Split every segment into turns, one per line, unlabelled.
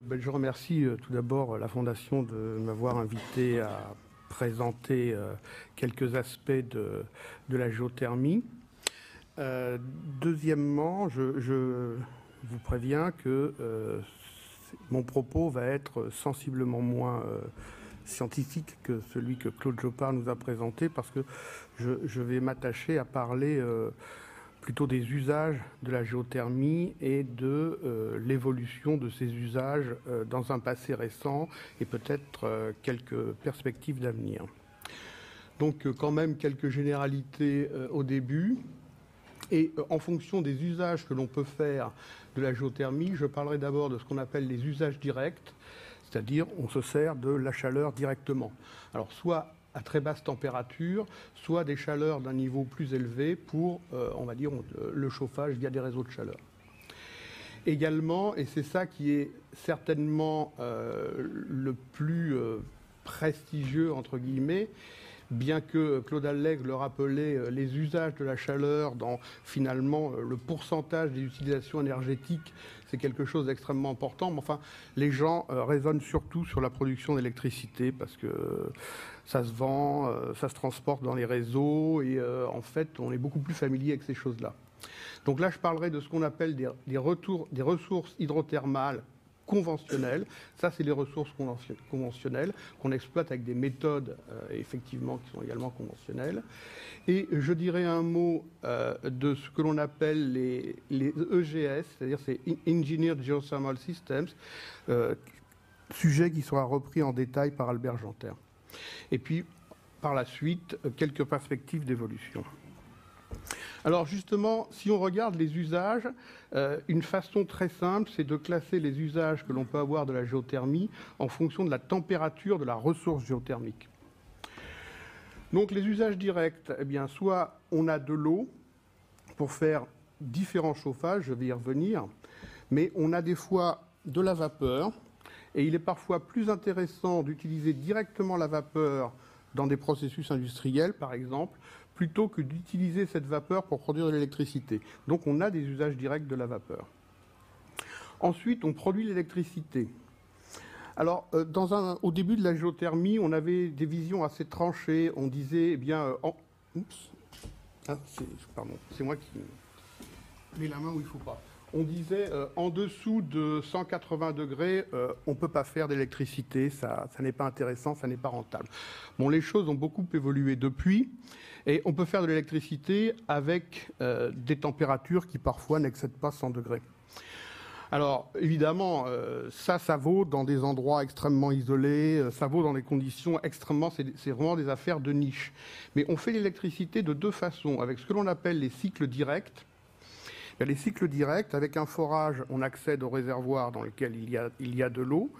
Je remercie tout d'abord la Fondation de m'avoir invité à présenter quelques aspects de la géothermie. Deuxièmement, je vous préviens que mon propos va être sensiblement moins scientifique que celui que Claude Jopard nous a présenté, parce que je vais m'attacher à parler plutôt des usages de la géothermie et de l'évolution de ces usages dans un passé récent et peut-être quelques perspectives d'avenir. Donc quand même quelques généralités au début. Et en fonction des usages que l'on peut faire de la géothermie, je parlerai d'abord de ce qu'on appelle les usages directs, c'est-à-dire on se sert de la chaleur directement. Alors soit à très basse température, soit des chaleurs d'un niveau plus élevé pour, on va dire, le chauffage via des réseaux de chaleur. Également, et c'est ça qui est certainement le plus prestigieux, entre guillemets, bien que Claude Allègre le rappelait, les usages de la chaleur dans finalement le pourcentage des utilisations énergétiques, c'est quelque chose d'extrêmement important. Mais enfin, les gens raisonnent surtout sur la production d'électricité parce que ça se vend, ça se transporte dans les réseaux et en fait, on est beaucoup plus familier avec ces choses-là. Donc là, je parlerai de ce qu'on appelle des ressources hydrothermales conventionnelles. Ça, c'est les ressources conventionnelles qu'on exploite avec des méthodes, effectivement, qui sont également conventionnelles. Et je dirai un mot de ce que l'on appelle les EGS, c'est-à-dire c'est Engineered Geothermal Systems, sujet qui sera repris en détail par Albert Janter. Et puis, par la suite, quelques perspectives d'évolution. Alors justement, si on regarde les usages, une façon très simple, c'est de classer les usages que l'on peut avoir de la géothermie en fonction de la température de la ressource géothermique. Donc les usages directs, eh bien, soit on a de l'eau pour faire différents chauffages, je vais y revenir, mais on a des fois de la vapeur, et il est parfois plus intéressant d'utiliser directement la vapeur dans des processus industriels, par exemple, plutôt que d'utiliser cette vapeur pour produire de l'électricité. Donc on a des usages directs de la vapeur. Ensuite, on produit l'électricité. Alors, au début de la géothermie, on avait des visions assez tranchées. On disait, eh bien, oups, ah, pardon, c'est moi qui mets la main où il ne faut pas. On disait, en dessous de 180 degrés, on ne peut pas faire d'électricité, ça n'est pas intéressant, ça n'est pas rentable. Bon, les choses ont beaucoup évolué depuis, et on peut faire de l'électricité avec des températures qui parfois n'excèdent pas 100 degrés. Alors, évidemment, ça vaut dans des endroits extrêmement isolés, ça vaut dans des conditions extrêmement... C'est vraiment des affaires de niche. Mais on fait l'électricité de deux façons, avec ce que l'on appelle les cycles directs. Les cycles directs, avec un forage, on accède au réservoir dans lequel il y a de l'eau.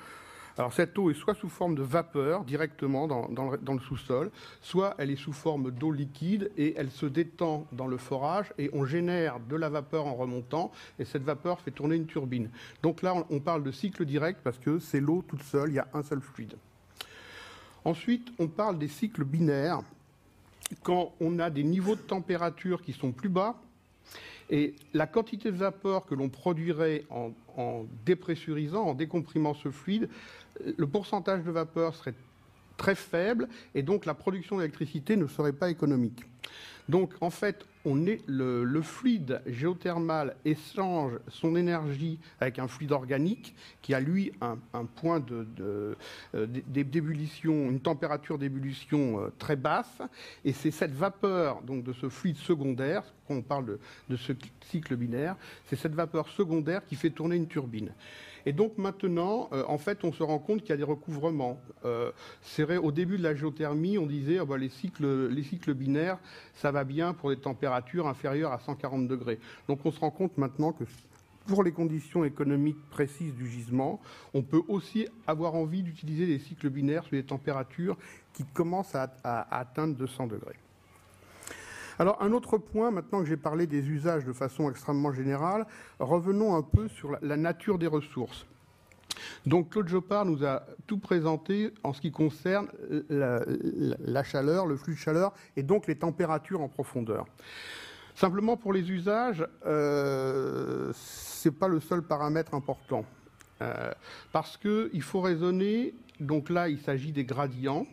Alors cette eau est soit sous forme de vapeur directement dans le sous-sol, soit elle est sous forme d'eau liquide et elle se détend dans le forage et on génère de la vapeur en remontant et cette vapeur fait tourner une turbine. Donc là, on parle de cycle direct parce que c'est l'eau toute seule, il y a un seul fluide. Ensuite, on parle des cycles binaires quand on a des niveaux de température qui sont plus bas. Et la quantité de vapeur que l'on produirait en dépressurisant, en décomprimant ce fluide, le pourcentage de vapeur serait très faible et donc la production d'électricité ne serait pas économique. Donc en fait, le fluide géothermal échange son énergie avec un fluide organique qui a lui un point d'ébullition, une température d'ébullition très basse, et c'est cette vapeur donc de ce fluide secondaire, quand on parle de ce cycle binaire, c'est cette vapeur secondaire qui fait tourner une turbine. Et donc maintenant, en fait, on se rend compte qu'il y a des recouvrements. C'est vrai, au début de la géothermie, on disait les cycles binaires, ça va bien pour des températures inférieures à 140 degrés. Donc on se rend compte maintenant que pour les conditions économiques précises du gisement, on peut aussi avoir envie d'utiliser des cycles binaires sur des températures qui commencent à atteindre 200 degrés. Alors un autre point, maintenant que j'ai parlé des usages de façon extrêmement générale, revenons un peu sur la nature des ressources. Donc Claude Jopard nous a tout présenté en ce qui concerne la chaleur, le flux de chaleur et donc les températures en profondeur. Simplement pour les usages, ce n'est pas le seul paramètre important. Parce qu'il faut raisonner, donc là il s'agit des gradients,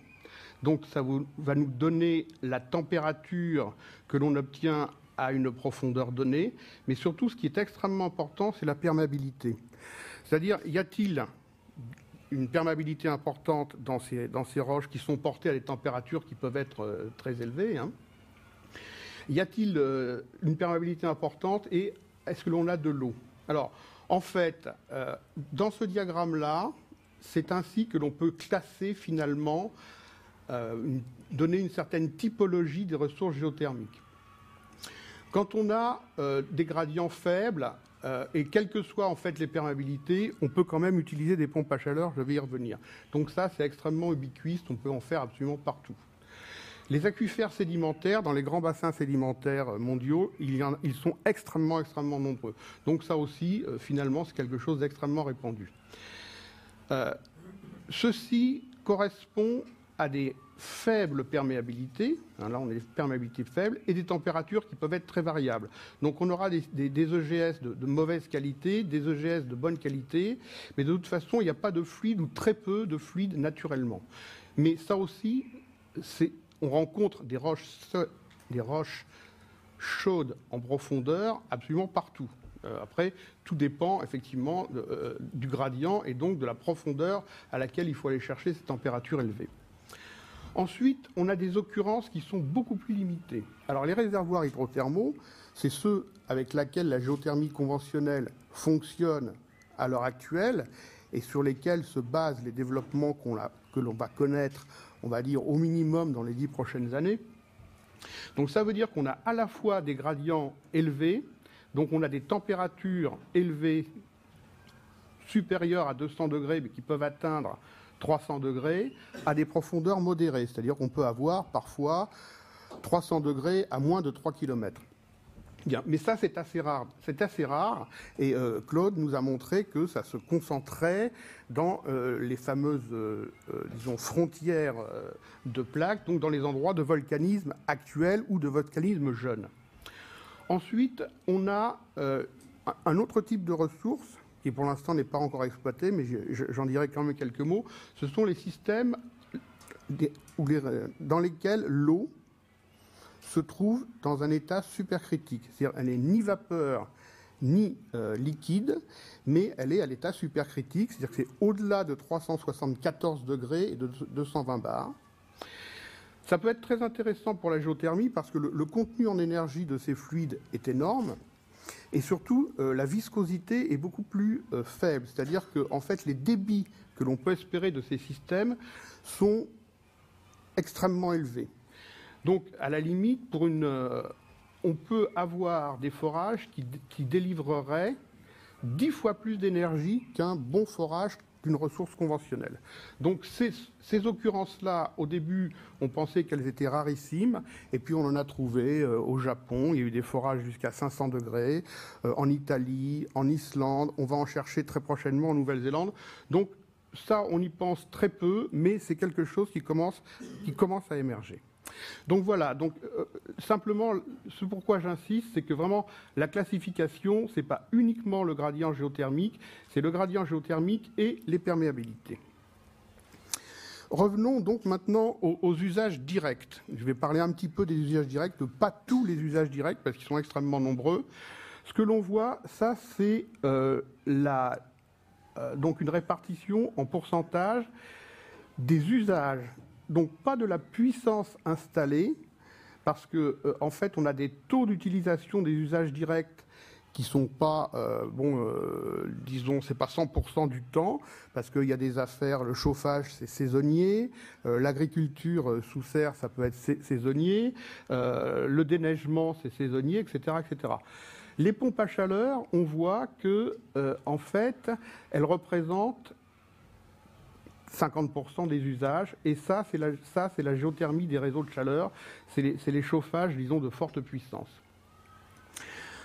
donc ça va nous donner la température que l'on obtient à une profondeur donnée, mais surtout ce qui est extrêmement important, c'est la perméabilité. C'est-à-dire, y a-t-il une perméabilité importante dans ces roches qui sont portées à des températures qui peuvent être très élevées, hein. Y a-t-il une perméabilité importante et est-ce que l'on a de l'eau? Alors, en fait, dans ce diagramme-là, c'est ainsi que l'on peut classer finalement, donner une certaine typologie des ressources géothermiques. Quand on a des gradients faibles, et quelles que soient en fait les perméabilités, on peut quand même utiliser des pompes à chaleur, je vais y revenir. Donc ça, c'est extrêmement ubiquiste, on peut en faire absolument partout. Les aquifères sédimentaires, dans les grands bassins sédimentaires mondiaux, ils sont extrêmement nombreux. Donc ça aussi, finalement, c'est quelque chose d'extrêmement répandu. Ceci correspond à des faibles perméabilités, hein, là on a des perméabilités faibles, et des températures qui peuvent être très variables. Donc on aura des EGS de mauvaise qualité, des EGS de bonne qualité, mais de toute façon il n'y a pas de fluide ou très peu de fluide naturellement. Mais ça aussi, on rencontre des roches chaudes en profondeur absolument partout. Après, tout dépend effectivement du gradient et donc de la profondeur à laquelle il faut aller chercher ces températures élevées. Ensuite, on a des occurrences qui sont beaucoup plus limitées. Alors les réservoirs hydrothermaux, c'est ceux avec lesquels la géothermie conventionnelle fonctionne à l'heure actuelle et sur lesquels se basent les développements que l'on va connaître, on va dire au minimum dans les 10 prochaines années. Donc ça veut dire qu'on a à la fois des gradients élevés, donc on a des températures élevées supérieures à 200 degrés, mais qui peuvent atteindre 300 degrés, à des profondeurs modérées. C'est-à-dire qu'on peut avoir parfois 300 degrés à moins de 3 km. Bien, mais ça, c'est assez rare. C'est assez rare. Et Claude nous a montré que ça se concentrait dans les fameuses, disons, frontières de plaques, donc dans les endroits de volcanisme actuel ou de volcanisme jeune. Ensuite, on a un autre type de ressources qui pour l'instant n'est pas encore exploité, mais j'en dirai quand même quelques mots. Ce sont les systèmes dans lesquels l'eau se trouve dans un état supercritique. C'est-à-dire qu'elle n'est ni vapeur ni liquide, mais elle est à l'état supercritique, c'est-à-dire que c'est au-delà de 374 degrés et de 220 bars. Ça peut être très intéressant pour la géothermie parce que le contenu en énergie de ces fluides est énorme et surtout la viscosité est beaucoup plus faible. C'est-à-dire que en fait, les débits que l'on peut espérer de ces systèmes sont extrêmement élevés. Donc, à la limite, on peut avoir des forages qui délivreraient 10 fois plus d'énergie qu'un bon forage d'une ressource conventionnelle. Donc ces occurrences-là, au début, on pensait qu'elles étaient rarissimes, et puis on en a trouvé au Japon, il y a eu des forages jusqu'à 500 degrés, en Italie, en Islande, on va en chercher très prochainement en Nouvelle-Zélande. Donc ça, on y pense très peu, mais c'est quelque chose qui commence à émerger. Donc voilà, simplement, ce pourquoi j'insiste, c'est que vraiment la classification, ce n'est pas uniquement le gradient géothermique, c'est le gradient géothermique et les perméabilités. Revenons donc maintenant aux usages directs. Je vais parler un petit peu des usages directs, pas tous les usages directs, parce qu'ils sont extrêmement nombreux. Ce que l'on voit, ça c'est donc une répartition en pourcentage des usages. Donc pas de la puissance installée, parce que en fait on a des taux d'utilisation des usages directs qui sont pas, disons, c'est pas 100% du temps, parce qu'il y a des affaires, le chauffage c'est saisonnier, l'agriculture sous serre ça peut être saisonnier, le déneigement c'est saisonnier, etc., etc. Les pompes à chaleur, on voit que en fait elles représentent 50% des usages, et ça c'est la géothermie des réseaux de chaleur, c'est les chauffages, disons, de forte puissance.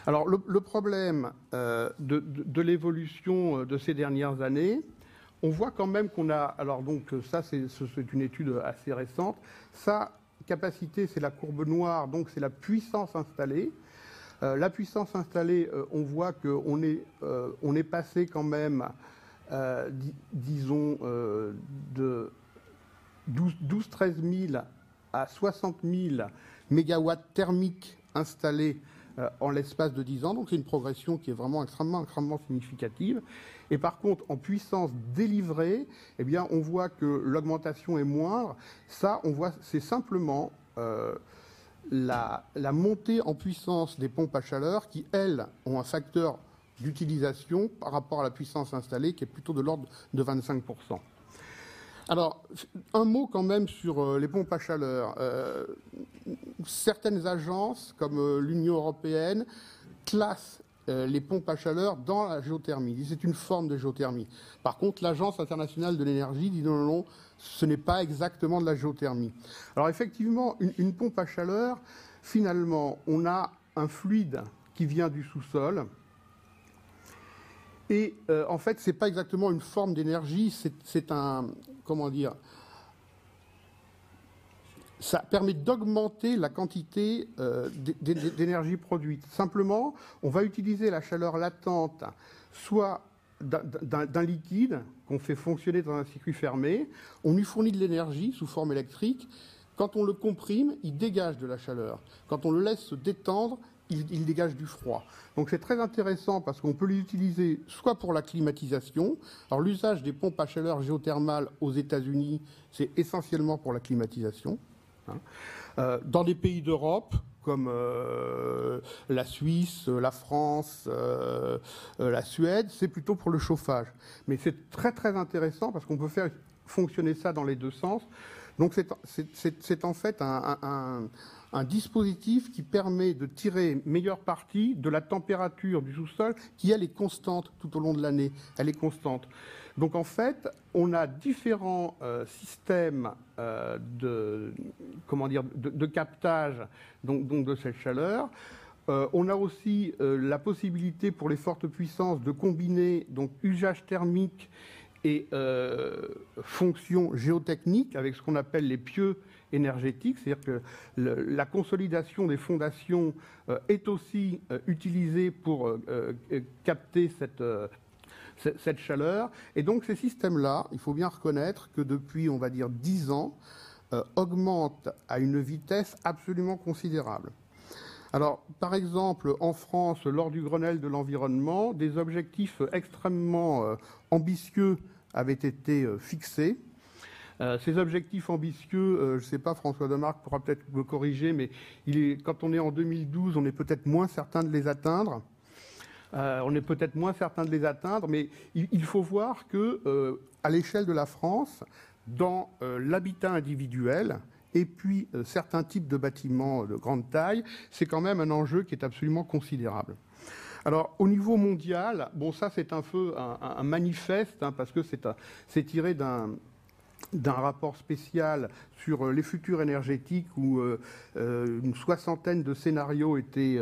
Alors le problème de l'évolution de ces dernières années, on voit quand même qu'on a, alors donc ça c'est une étude assez récente, sa capacité c'est la courbe noire, donc c'est la puissance installée. La puissance installée, on voit qu'on est passé quand même disons, de 12-13 000 à 60 000 mégawatts thermiques installés en l'espace de 10 ans. Donc c'est une progression qui est vraiment extrêmement significative. Et par contre, en puissance délivrée, eh bien, on voit que l'augmentation est moindre. Ça, on voit, c'est simplement la montée en puissance des pompes à chaleur qui, elles, ont un facteur d'utilisation par rapport à la puissance installée qui est plutôt de l'ordre de 25%. Alors, un mot quand même sur les pompes à chaleur. Certaines agences, comme l'Union européenne, classent les pompes à chaleur dans la géothermie. C'est une forme de géothermie. Par contre, l'Agence internationale de l'énergie dit non, non, ce n'est pas exactement de la géothermie. Alors effectivement, une pompe à chaleur, finalement, on a un fluide qui vient du sous-sol. Et en fait, ce n'est pas exactement une forme d'énergie, c'est un... Comment dire ? Ça permet d'augmenter la quantité d'énergie produite. Simplement, on va utiliser la chaleur latente, soit d'un liquide qu'on fait fonctionner dans un circuit fermé, on lui fournit de l'énergie sous forme électrique. Quand on le comprime, il dégage de la chaleur. Quand on le laisse se détendre, il dégage du froid. Donc c'est très intéressant parce qu'on peut l'utiliser soit pour la climatisation. Alors l'usage des pompes à chaleur géothermales aux États-Unis, c'est essentiellement pour la climatisation. Dans des pays d'Europe, comme la Suisse, la France, la Suède, c'est plutôt pour le chauffage. Mais c'est très très intéressant parce qu'on peut faire fonctionner ça dans les deux sens. Donc c'est en fait un dispositif qui permet de tirer meilleure partie de la température du sous-sol qui, elle, est constante tout au long de l'année. Elle est constante. Donc en fait, on a différents systèmes de captage donc de cette chaleur. On a aussi la possibilité pour les fortes puissances de combiner donc usage thermique et fonctions géotechniques avec ce qu'on appelle les pieux énergétiques, c'est-à-dire que la consolidation des fondations est aussi utilisée pour capter cette chaleur. Et donc ces systèmes-là, il faut bien reconnaître que depuis, on va dire, 10 ans, augmentent à une vitesse absolument considérable. Alors, par exemple, en France, lors du Grenelle de l'environnement, des objectifs extrêmement ambitieux avaient été fixés. Ces objectifs ambitieux, je ne sais pas, François Demarque pourra peut-être me corriger, mais quand on est en 2012, on est peut-être moins certain de les atteindre. Mais il faut voir que, à l'échelle de la France, dans l'habitat individuel, et puis certains types de bâtiments de grande taille, c'est quand même un enjeu qui est absolument considérable. Alors, au niveau mondial, bon, ça c'est un manifeste, hein, parce que c'est tiré d'un rapport spécial sur les futurs énergétiques où une soixantaine de scénarios étaient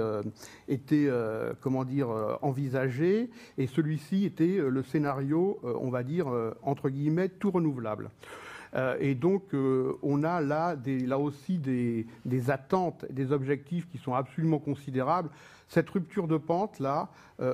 envisagés, et celui-ci était le scénario, on va dire, entre guillemets, tout renouvelable. Et donc, on a là aussi des attentes, des objectifs qui sont absolument considérables. Cette rupture de pente, là,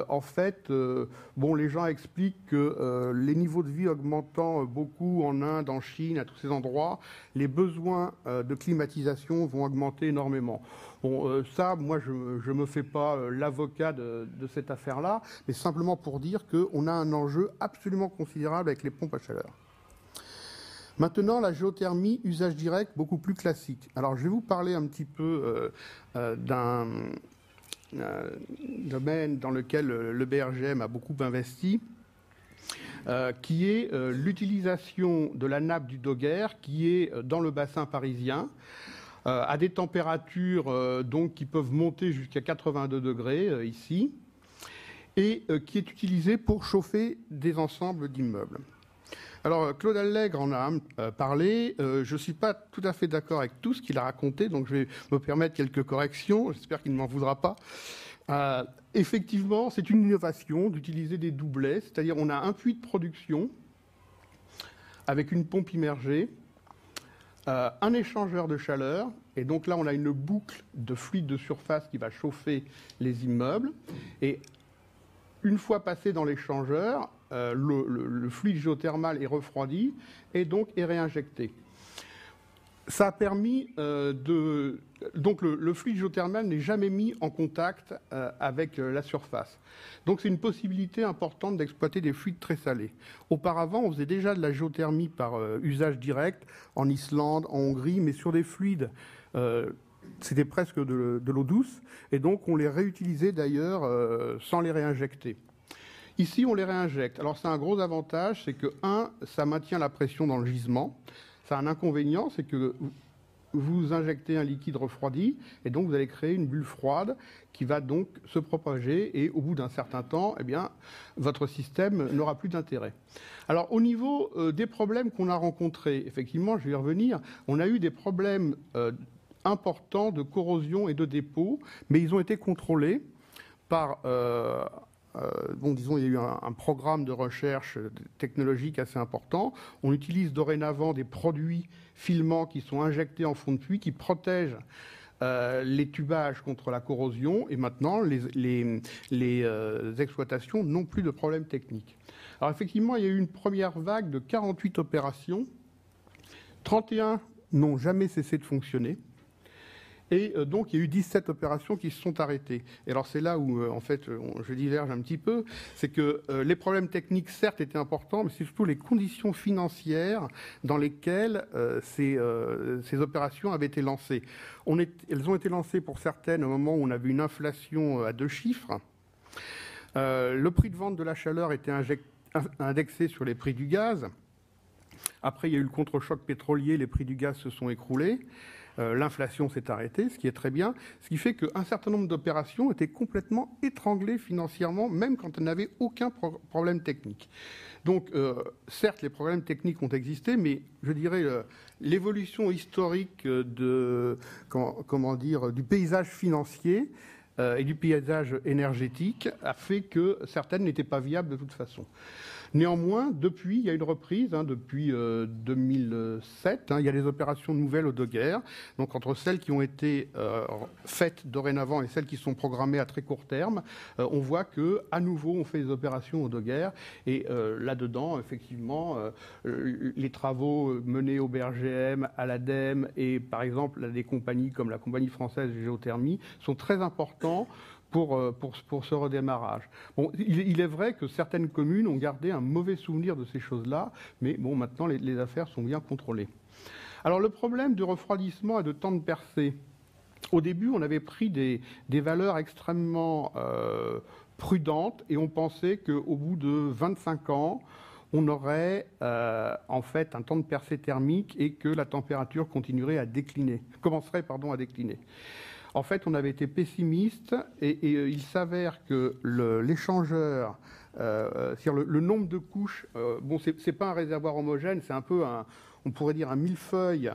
en fait, les gens expliquent que les niveaux de vie augmentant beaucoup en Inde, en Chine, à tous ces endroits, les besoins de climatisation vont augmenter énormément. Bon, ça, moi, je ne me fais pas l'avocat de cette affaire-là, mais simplement pour dire qu'on a un enjeu absolument considérable avec les pompes à chaleur. Maintenant, la géothermie, usage direct, beaucoup plus classique. Alors, je vais vous parler un petit peu d'un domaine dans lequel le BRGM a beaucoup investi, qui est l'utilisation de la nappe du Dogger, qui est dans le bassin parisien, à des températures donc, qui peuvent monter jusqu'à 82 degrés ici, et qui est utilisée pour chauffer des ensembles d'immeubles. Alors, Claude Allègre en a parlé. Je ne suis pas tout à fait d'accord avec tout ce qu'il a raconté, donc je vais me permettre quelques corrections. J'espère qu'il ne m'en voudra pas. Effectivement, c'est une innovation d'utiliser des doublets, c'est-à-dire on a un puits de production avec une pompe immergée, un échangeur de chaleur, et donc là on a une boucle de fluide de surface qui va chauffer les immeubles. Et une fois passé dans l'échangeur, le fluide géothermal est refroidi et donc est réinjecté. Ça a permis donc le fluide géothermal n'est jamais mis en contact avec la surface. Donc c'est une possibilité importante d'exploiter des fluides très salés. Auparavant, on faisait déjà de la géothermie par usage direct en Islande, en Hongrie, mais sur des fluides, c'était presque de l'eau douce, et donc on les réutilisait d'ailleurs sans les réinjecter. Ici, on les réinjecte. Alors c'est un gros avantage, c'est que, ça maintient la pression dans le gisement. Ça a un inconvénient, c'est que vous injectez un liquide refroidi et donc vous allez créer une bulle froide qui va donc se propager et au bout d'un certain temps, eh bien, votre système n'aura plus d'intérêt. Alors au niveau des problèmes qu'on a rencontrés, effectivement, je vais y revenir, on a eu des problèmes importants de corrosion et de dépôt, mais ils ont été contrôlés par... disons, il y a eu un programme de recherche technologique assez important. On utilise dorénavant des produits filmants qui sont injectés en fond de puits, qui protègent les tubages contre la corrosion. Et maintenant, les exploitations n'ont plus de problèmes techniques. Alors effectivement, il y a eu une première vague de 48 opérations. 31 n'ont jamais cessé de fonctionner. Et donc, il y a eu 17 opérations qui se sont arrêtées. Et alors, c'est là où, en fait, je diverge un petit peu. C'est que les problèmes techniques, certes, étaient importants, mais c'est surtout les conditions financières dans lesquelles ces opérations avaient été lancées. Elles ont été lancées pour certaines au moment où on avait une inflation à 2 chiffres. Le prix de vente de la chaleur était indexé sur les prix du gaz. Après, il y a eu le contre-choc pétrolier, les prix du gaz se sont écroulés. L'inflation s'est arrêtée, ce qui est très bien, ce qui fait qu'un certain nombre d'opérations étaient complètement étranglées financièrement, même quand elles n'avaient aucun problème technique. Donc, certes, les problèmes techniques ont existé, mais je dirais l'évolution historique du paysage financier et du paysage énergétique a fait que certaines n'étaient pas viables de toute façon. Néanmoins, depuis, il y a une reprise, depuis 2007. Il y a des opérations nouvelles au Dogger. Donc, entre celles qui ont été faites dorénavant et celles qui sont programmées à très court terme, on voit qu'à nouveau, on fait des opérations au Dogger. Et là-dedans, effectivement, les travaux menés au BRGM, à l'ADEME et, par exemple, à des compagnies comme la Compagnie française de géothermie sont très importants pour ce redémarrage. Bon, il est vrai que certaines communes ont gardé un mauvais souvenir de ces choses-là, mais bon, maintenant, les affaires sont bien contrôlées. Alors, le problème du refroidissement et de temps de percée. Au début, on avait pris des valeurs extrêmement prudentes et on pensait qu'au bout de 25 ans, on aurait en fait un temps de percée thermique et que la température commencerait à décliner. En fait, on avait été pessimiste et il s'avère que l'échangeur, c'est-à-dire le nombre de couches, bon, c'est pas un réservoir homogène, c'est un peu on pourrait dire un millefeuille,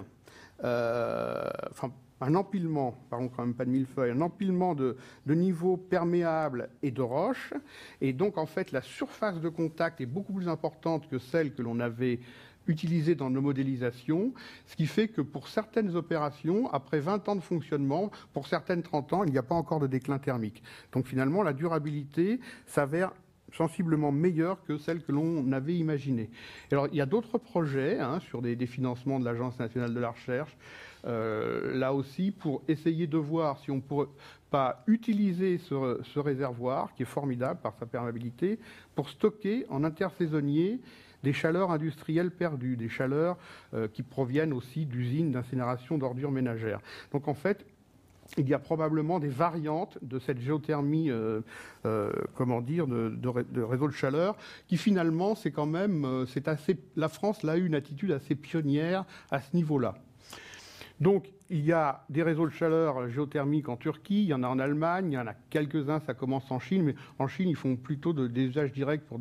enfin un empilement, pardon, quand même pas de millefeuille, un empilement de niveaux perméables et de roches. Et donc, en fait, la surface de contact est beaucoup plus importante que celle que l'on avait utilisé dans nos modélisations, ce qui fait que pour certaines opérations, après 20 ans de fonctionnement, pour certaines 30 ans, il n'y a pas encore de déclin thermique. Donc finalement, la durabilité s'avère sensiblement meilleure que celle que l'on avait imaginée. Alors il y a d'autres projets sur des financements de l'Agence nationale de la recherche, là aussi pour essayer de voir si on pourrait pas utiliser ce réservoir, qui est formidable par sa perméabilité, pour stocker en intersaisonnier des chaleurs industrielles perdues, des chaleurs qui proviennent aussi d'usines d'incinération d'ordures ménagères. Donc en fait, il y a probablement des variantes de cette géothermie, de réseau de chaleur, qui finalement, c'est quand même, la France a eu une attitude assez pionnière à ce niveau-là. Donc, il y a des réseaux de chaleur géothermiques en Turquie, il y en a en Allemagne, il y en a quelques-uns, ça commence en Chine, mais en Chine, ils font plutôt des usages directs pour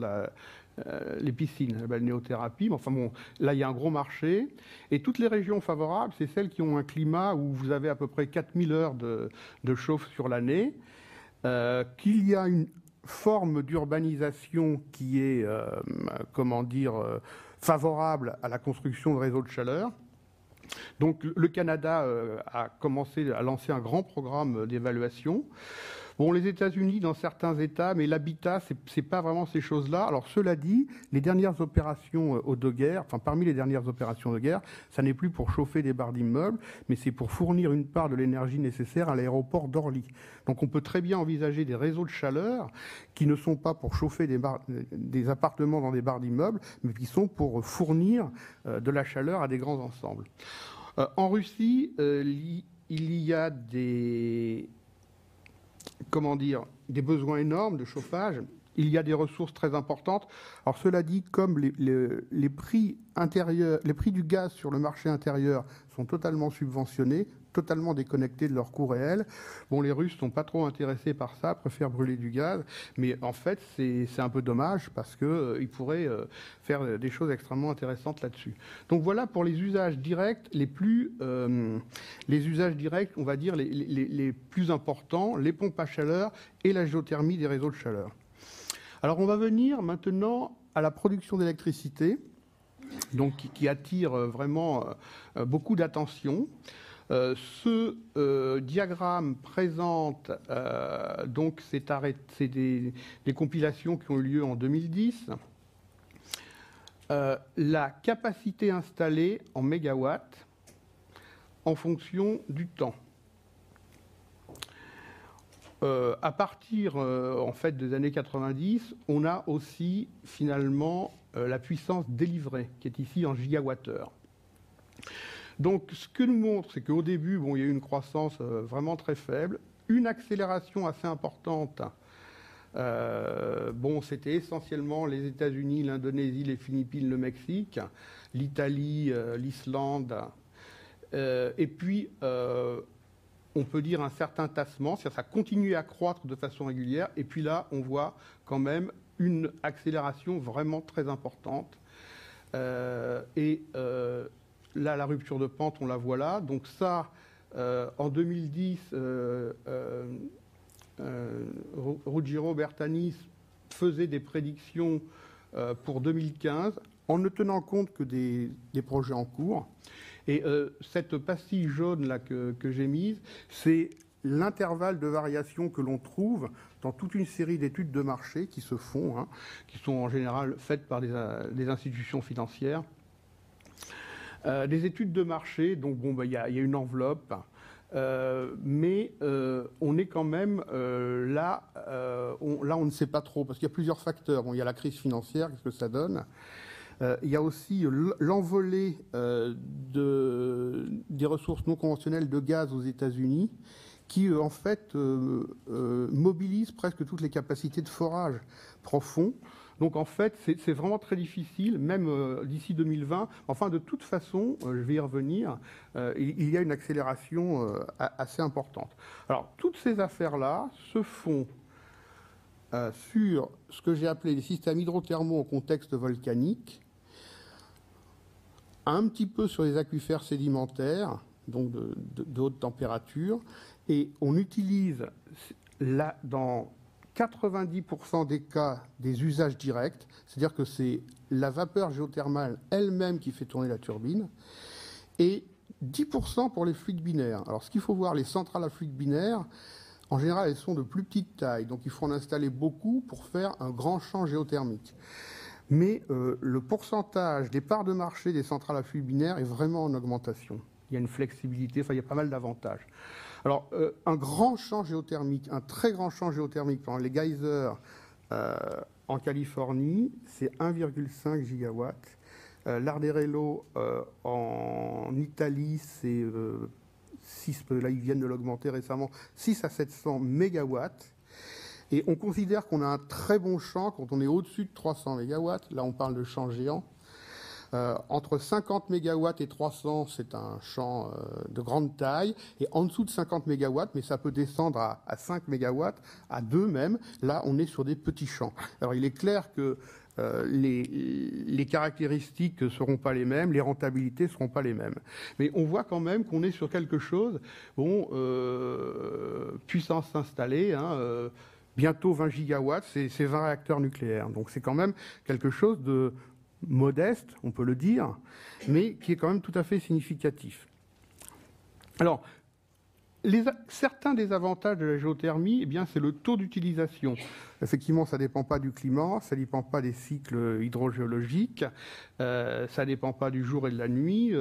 les piscines, la balnéothérapie. Mais enfin bon, là, il y a un gros marché. Et toutes les régions favorables, c'est celles qui ont un climat où vous avez à peu près 4000 heures de chauffe sur l'année, qu'il y a une forme d'urbanisation qui est, favorable à la construction de réseaux de chaleur. Donc le Canada a lancé un grand programme d'évaluation. Bon, les États-Unis, dans certains États, mais l'habitat, c'est pas vraiment ces choses-là. Alors, cela dit, les dernières opérations de guerre, enfin, parmi les dernières opérations de guerre, ça n'est plus pour chauffer des barres d'immeubles, mais c'est pour fournir une part de l'énergie nécessaire à l'aéroport d'Orly. Donc, on peut très bien envisager des réseaux de chaleur qui ne sont pas pour chauffer des appartements dans des barres d'immeubles, mais qui sont pour fournir de la chaleur à des grands ensembles. En Russie, il y a des besoins énormes de chauffage. Il y a des ressources très importantes. Alors cela dit, comme les prix du gaz sur le marché intérieur sont totalement subventionnés, totalement déconnectés de leur coût réel, bon, les Russes ne sont pas trop intéressés par ça, préfèrent brûler du gaz. Mais en fait, c'est un peu dommage parce qu'ils pourraient faire des choses extrêmement intéressantes là-dessus. Donc voilà pour les usages directs les usages directs, on va dire, les plus importants, les pompes à chaleur et la géothermie des réseaux de chaleur. Alors on va venir maintenant à la production d'électricité, donc qui attire vraiment beaucoup d'attention. Ce diagramme présente donc c'est des compilations qui ont eu lieu en 2010. La capacité installée en mégawatts en fonction du temps. À partir en fait des années 90, on a aussi finalement la puissance délivrée qui est ici en gigawattheure. Donc ce que nous montre, c'est qu'au début, bon, il y a eu une croissance vraiment très faible, une accélération assez importante. Bon, c'était essentiellement les États-Unis, l'Indonésie, les Philippines, le Mexique, l'Italie, l'Islande, et puis on peut dire un certain tassement, c'est-à-dire ça continue à croître de façon régulière, et puis là, on voit quand même une accélération vraiment très importante. Là, la rupture de pente, on la voit là. Donc ça, en 2010, Ruggiero Bertani faisait des prédictions pour 2015, en ne tenant compte que des projets en cours. Et cette pastille jaune là que j'ai mise, c'est l'intervalle de variation que l'on trouve dans toute une série d'études de marché qui se font, qui sont en général faites par des institutions financières. Des études de marché, donc bon, il y a une enveloppe, mais on est quand même là, on ne sait pas trop, parce qu'il y a plusieurs facteurs. Bon, il y a la crise financière, qu'est-ce que ça donne ? Il y a aussi l'envolée des ressources non conventionnelles de gaz aux États-Unis qui, en fait, mobilise presque toutes les capacités de forage profond. Donc, en fait, c'est vraiment très difficile, même d'ici 2020. Enfin, de toute façon, je vais y revenir, il y a une accélération assez importante. Alors, toutes ces affaires-là se font sur ce que j'ai appelé les systèmes hydrothermaux en contexte volcanique, un petit peu sur les aquifères sédimentaires, donc de haute température, et on utilise là, dans 90% des cas des usages directs, c'est-à-dire que c'est la vapeur géothermale elle-même qui fait tourner la turbine, et 10% pour les fluides binaires. Alors ce qu'il faut voir, les centrales à fluides binaires, en général, elles sont de plus petite taille, donc il faut en installer beaucoup pour faire un grand champ géothermique. Mais le pourcentage des parts de marché des centrales à fluides binaires est vraiment en augmentation. Il y a une flexibilité, enfin il y a pas mal d'avantages. Alors, un grand champ géothermique, un très grand champ géothermique, par exemple, les geysers en Californie, c'est 1,5 gigawatts. L'Arderello en Italie, c'est 6, là ils viennent de l'augmenter récemment, 6 à 700 mégawatts. Et on considère qu'on a un très bon champ quand on est au-dessus de 300 mégawatts. Là, on parle de champ géant. Entre 50 mégawatts et 300, c'est un champ de grande taille. Et en dessous de 50 mégawatts, mais ça peut descendre à 5 mégawatts, à 2 même, là, on est sur des petits champs. Alors, il est clair que les caractéristiques ne seront pas les mêmes, les rentabilités ne seront pas les mêmes. Mais on voit quand même qu'on est sur quelque chose, bon, puissance installée, bientôt 20 gigawatts, c'est 20 réacteurs nucléaires. Donc c'est quand même quelque chose de modeste, on peut le dire, mais qui est quand même tout à fait significatif. Alors, Certains des avantages de la géothermie, eh bien, c'est le taux d'utilisation. Effectivement, ça ne dépend pas du climat, ça ne dépend pas des cycles hydrogéologiques, ça ne dépend pas du jour et de la nuit,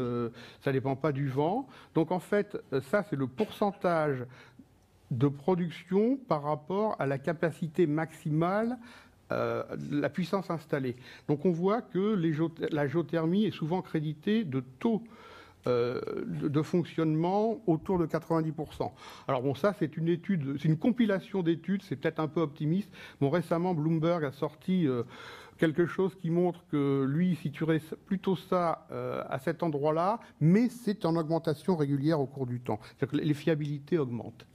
ça ne dépend pas du vent. Donc en fait, ça, c'est le pourcentage de production par rapport à la capacité maximale la puissance installée. Donc on voit que la géothermie est souvent créditée de taux de fonctionnement autour de 90%. Alors bon, ça c'est une étude, c'est une compilation d'études, c'est peut-être un peu optimiste. Bon, récemment, Bloomberg a sorti quelque chose qui montre que lui situerait plutôt ça à cet endroit-là, mais c'est en augmentation régulière au cours du temps. C'est-à-dire que les fiabilités augmentent.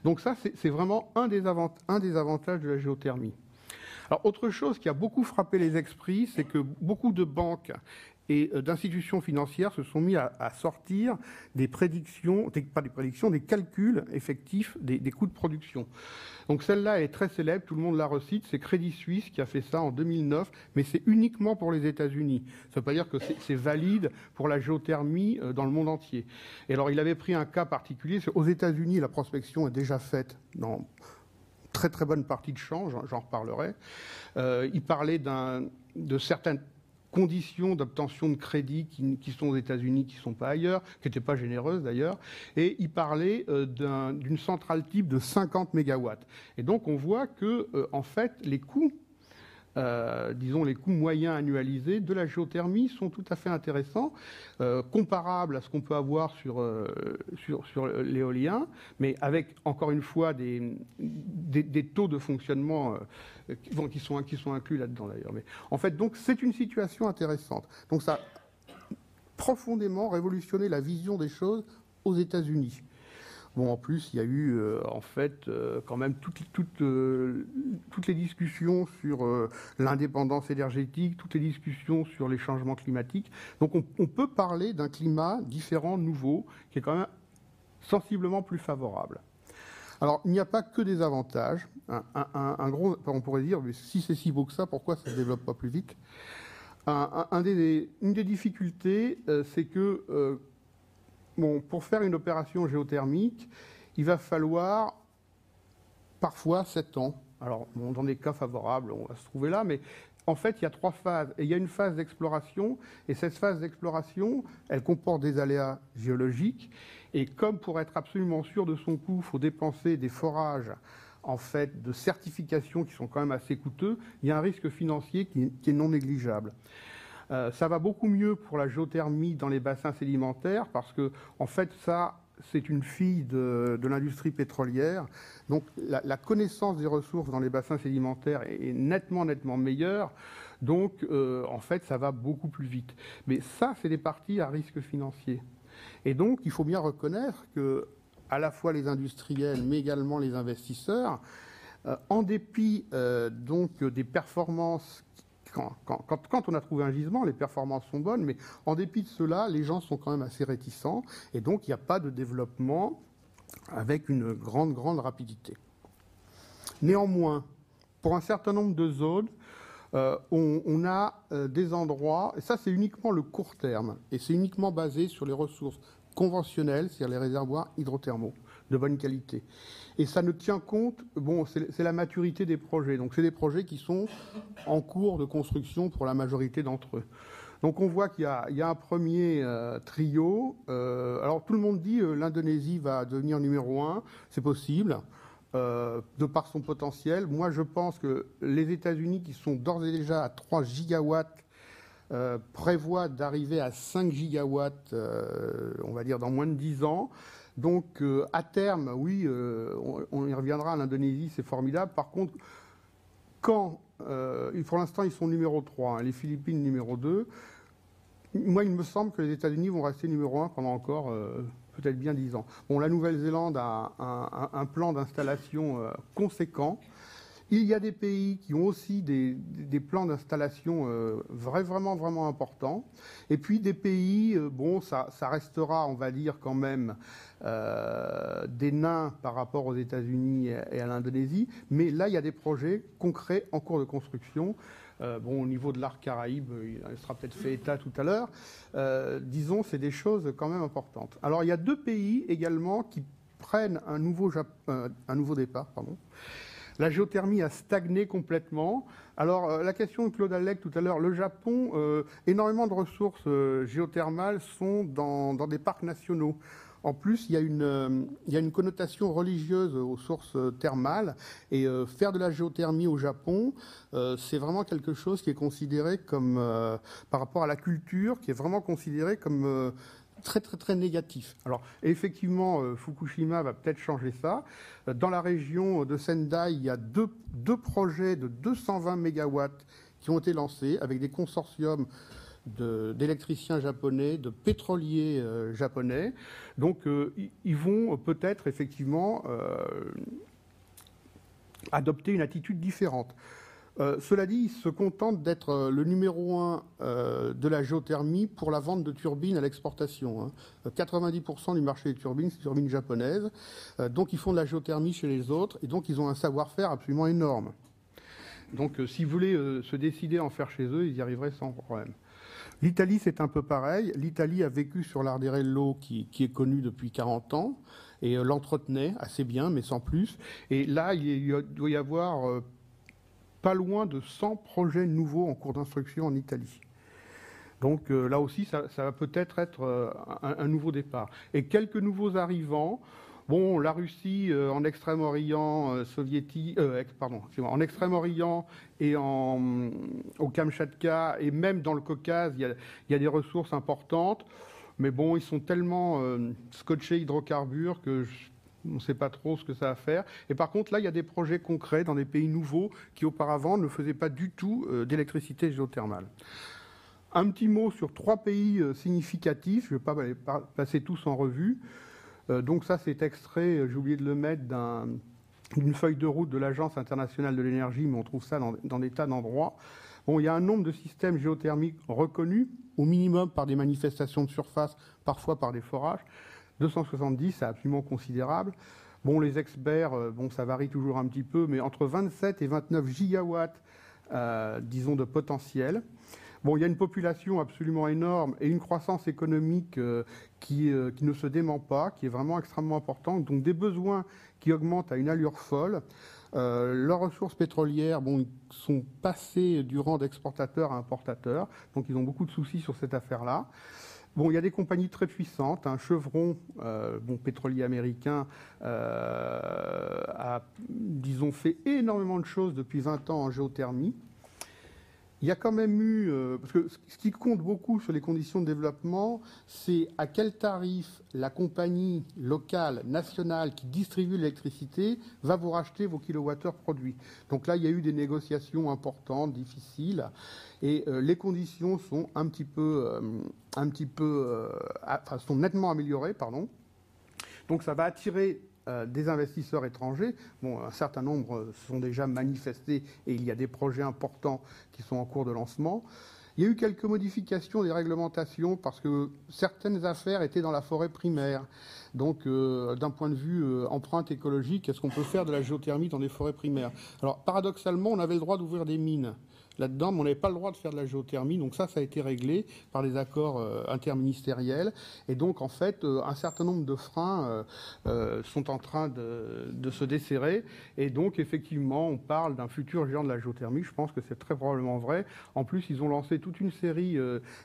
Donc ça, c'est vraiment un des avantages de la géothermie. Alors, autre chose qui a beaucoup frappé les esprits, c'est que beaucoup de banques et d'institutions financières se sont mis à sortir des prédictions, pas des prédictions, des calculs effectifs des coûts de production. Donc celle-là est très célèbre, tout le monde la recite, c'est Crédit Suisse qui a fait ça en 2009, mais c'est uniquement pour les États-Unis. Ça ne veut pas dire que c'est valide pour la géothermie dans le monde entier. Et alors il avait pris un cas particulier, aux États-Unis la prospection est déjà faite dans très très bonne partie de champs, j'en reparlerai. Il parlait de certaines conditions d'obtention de crédit qui sont aux États-Unis, qui ne sont pas ailleurs, qui n'étaient pas généreuses d'ailleurs, et il parlait d'une centrale type de 50 mégawatts. Et donc on voit que, en fait, les coûts, disons les coûts moyens annualisés de la géothermie sont tout à fait intéressants, comparables à ce qu'on peut avoir sur l'éolien, mais avec encore une fois des taux de fonctionnement qui sont inclus là-dedans d'ailleurs. Mais en fait, donc c'est une situation intéressante. Donc ça a profondément révolutionné la vision des choses aux États-Unis. Bon, en plus, il y a eu, en fait, quand même toutes les discussions sur l'indépendance énergétique, toutes les discussions sur les changements climatiques. Donc, on peut parler d'un climat différent, nouveau, qui est quand même sensiblement plus favorable. Alors, il n'y a pas que des avantages. Un gros, on pourrait dire, mais si c'est si beau que ça, pourquoi ça ne se développe pas plus vite ? Une des difficultés, c'est que bon, pour faire une opération géothermique, il va falloir parfois 7 ans. Alors, bon, dans des cas favorables, on va se trouver là, mais en fait, il y a 3 phases. Et il y a une phase d'exploration, et cette phase d'exploration, elle comporte des aléas géologiques. Et comme pour être absolument sûr de son coût, il faut dépenser des forages en fait, de certification qui sont quand même assez coûteux, il y a un risque financier qui est non négligeable. Ça va beaucoup mieux pour la géothermie dans les bassins sédimentaires parce que, en fait, ça, c'est une fille de l'industrie pétrolière. Donc, la connaissance des ressources dans les bassins sédimentaires est nettement meilleure. Donc, en fait, ça va beaucoup plus vite. Mais ça, c'est des parties à risque financier. Et donc, il faut bien reconnaître que, à la fois les industriels, mais également les investisseurs, en dépit donc des performances. Quand on a trouvé un gisement, les performances sont bonnes, mais en dépit de cela, les gens sont quand même assez réticents, et donc il n'y a pas de développement avec une grande rapidité. Néanmoins, pour un certain nombre de zones, on a des endroits, et ça c'est uniquement le court terme, et c'est uniquement basé sur les ressources conventionnelles, c'est-à-dire les réservoirs hydrothermaux de bonne qualité. Et ça ne tient compte, bon, c'est la maturité des projets. Donc c'est des projets qui sont en cours de construction pour la majorité d'entre eux. Donc on voit qu'il y a un premier trio. Alors tout le monde dit l'Indonésie va devenir numéro 1, c'est possible, de par son potentiel. Moi je pense que les États-Unis, qui sont d'ores et déjà à 3 gigawatts, prévoient d'arriver à 5 gigawatts, on va dire, dans moins de 10 ans. Donc, à terme, oui, on y reviendra, l'Indonésie, c'est formidable. Par contre, pour l'instant, ils sont numéro 3, hein, les Philippines numéro 2. Moi, il me semble que les États-Unis vont rester numéro 1 pendant encore peut-être bien 10 ans. Bon, la Nouvelle-Zélande a un plan d'installation conséquent. Il y a des pays qui ont aussi des plans d'installation vraiment importants. Et puis des pays, bon, ça restera, on va dire, quand même des nains par rapport aux États-Unis et à l'Indonésie. Mais là, il y a des projets concrets en cours de construction. Bon, au niveau de l'arc Caraïbe, il sera peut-être fait état tout à l'heure. Disons, c'est des choses quand même importantes. Alors, il y a 2 pays également qui prennent un nouveau départ. Pardon. La géothermie a stagné complètement. Alors, la question de Claude Allec tout à l'heure, le Japon, énormément de ressources géothermales sont dans des parcs nationaux. En plus, il y a une connotation religieuse aux sources thermales. Et faire de la géothermie au Japon, c'est vraiment quelque chose qui est considéré comme, par rapport à la culture, qui est vraiment considéré comme très très très négatif. Alors effectivement, Fukushima va peut-être changer ça. Dans la région de Sendai, il y a deux projets de 220 mégawatts qui ont été lancés avec des consortiums d'électriciens japonais, de pétroliers japonais. Donc ils vont peut-être effectivement adopter une attitude différente. Cela dit, ils se contentent d'être le numéro 1 de la géothermie pour la vente de turbines à l'exportation. 90% du marché des turbines, c'est turbines japonaises. Donc ils font de la géothermie chez les autres et donc ils ont un savoir-faire absolument énorme. Donc si vous voulez se décider à en faire chez eux, ils y arriveraient sans problème. L'Italie, c'est un peu pareil. L'Italie a vécu sur l'Arderello qui est connu depuis 40 ans et l'entretenait assez bien, mais sans plus. Et là, il doit y avoir pas loin de 100 projets nouveaux en cours d'instruction en Italie. Donc là aussi, ça va peut-être être un nouveau départ. Et quelques nouveaux arrivants. Bon, la Russie en Extrême-Orient soviétique, en Extrême-Orient et au Kamchatka et même dans le Caucase, il y a des ressources importantes. Mais bon, ils sont tellement scotchés hydrocarbures que on ne sait pas trop ce que ça va faire. Et par contre, là, il y a des projets concrets dans des pays nouveaux qui auparavant ne faisaient pas du tout d'électricité géothermale. Un petit mot sur 3 pays significatifs. Je ne vais pas les passer tous en revue. Donc ça, c'est extrait, j'ai oublié de le mettre, d'une feuille de route de l'Agence internationale de l'énergie, mais on trouve ça dans des tas d'endroits. Bon, il y a un nombre de systèmes géothermiques reconnus, au minimum par des manifestations de surface, parfois par des forages. 270, c'est absolument considérable. Bon, les experts, ça varie toujours un petit peu, mais entre 27 et 29 gigawatts, disons, de potentiel. Bon, il y a une population absolument énorme et une croissance économique qui ne se dément pas, qui est vraiment extrêmement importante. Donc des besoins qui augmentent à une allure folle. Leurs ressources pétrolières sont passées du rang d'exportateurs à importateurs. Donc ils ont beaucoup de soucis sur cette affaire-là. Bon, il y a des compagnies très puissantes. Chevron, pétrolier américain, a, disons, fait énormément de choses depuis 20 ans en géothermie. Il y a quand même eu, parce que ce qui compte beaucoup sur les conditions de développement, c'est à quel tarif la compagnie locale, nationale, qui distribue l'électricité, va vous racheter vos kilowattheures produits. Donc là, il y a eu des négociations importantes, difficiles, et les conditions sont sont nettement améliorées, pardon. Donc ça va attirer des investisseurs étrangers. Bon, un certain nombre se sont déjà manifestés et il y a des projets importants qui sont en cours de lancement. Il y a eu quelques modifications des réglementations parce que certaines affaires étaient dans la forêt primaire. Donc, d'un point de vue empreinte écologique, est-ce qu'on peut faire de la géothermie dans des forêts primaires? Alors, paradoxalement, on avait le droit d'ouvrir des mines là-dedans, mais on n'avait pas le droit de faire de la géothermie. Donc ça a été réglé par des accords interministériels. Et donc, en fait, un certain nombre de freins sont en train de se desserrer. Et donc, effectivement, on parle d'un futur géant de la géothermie. Je pense que c'est très probablement vrai. En plus, ils ont lancé toute une série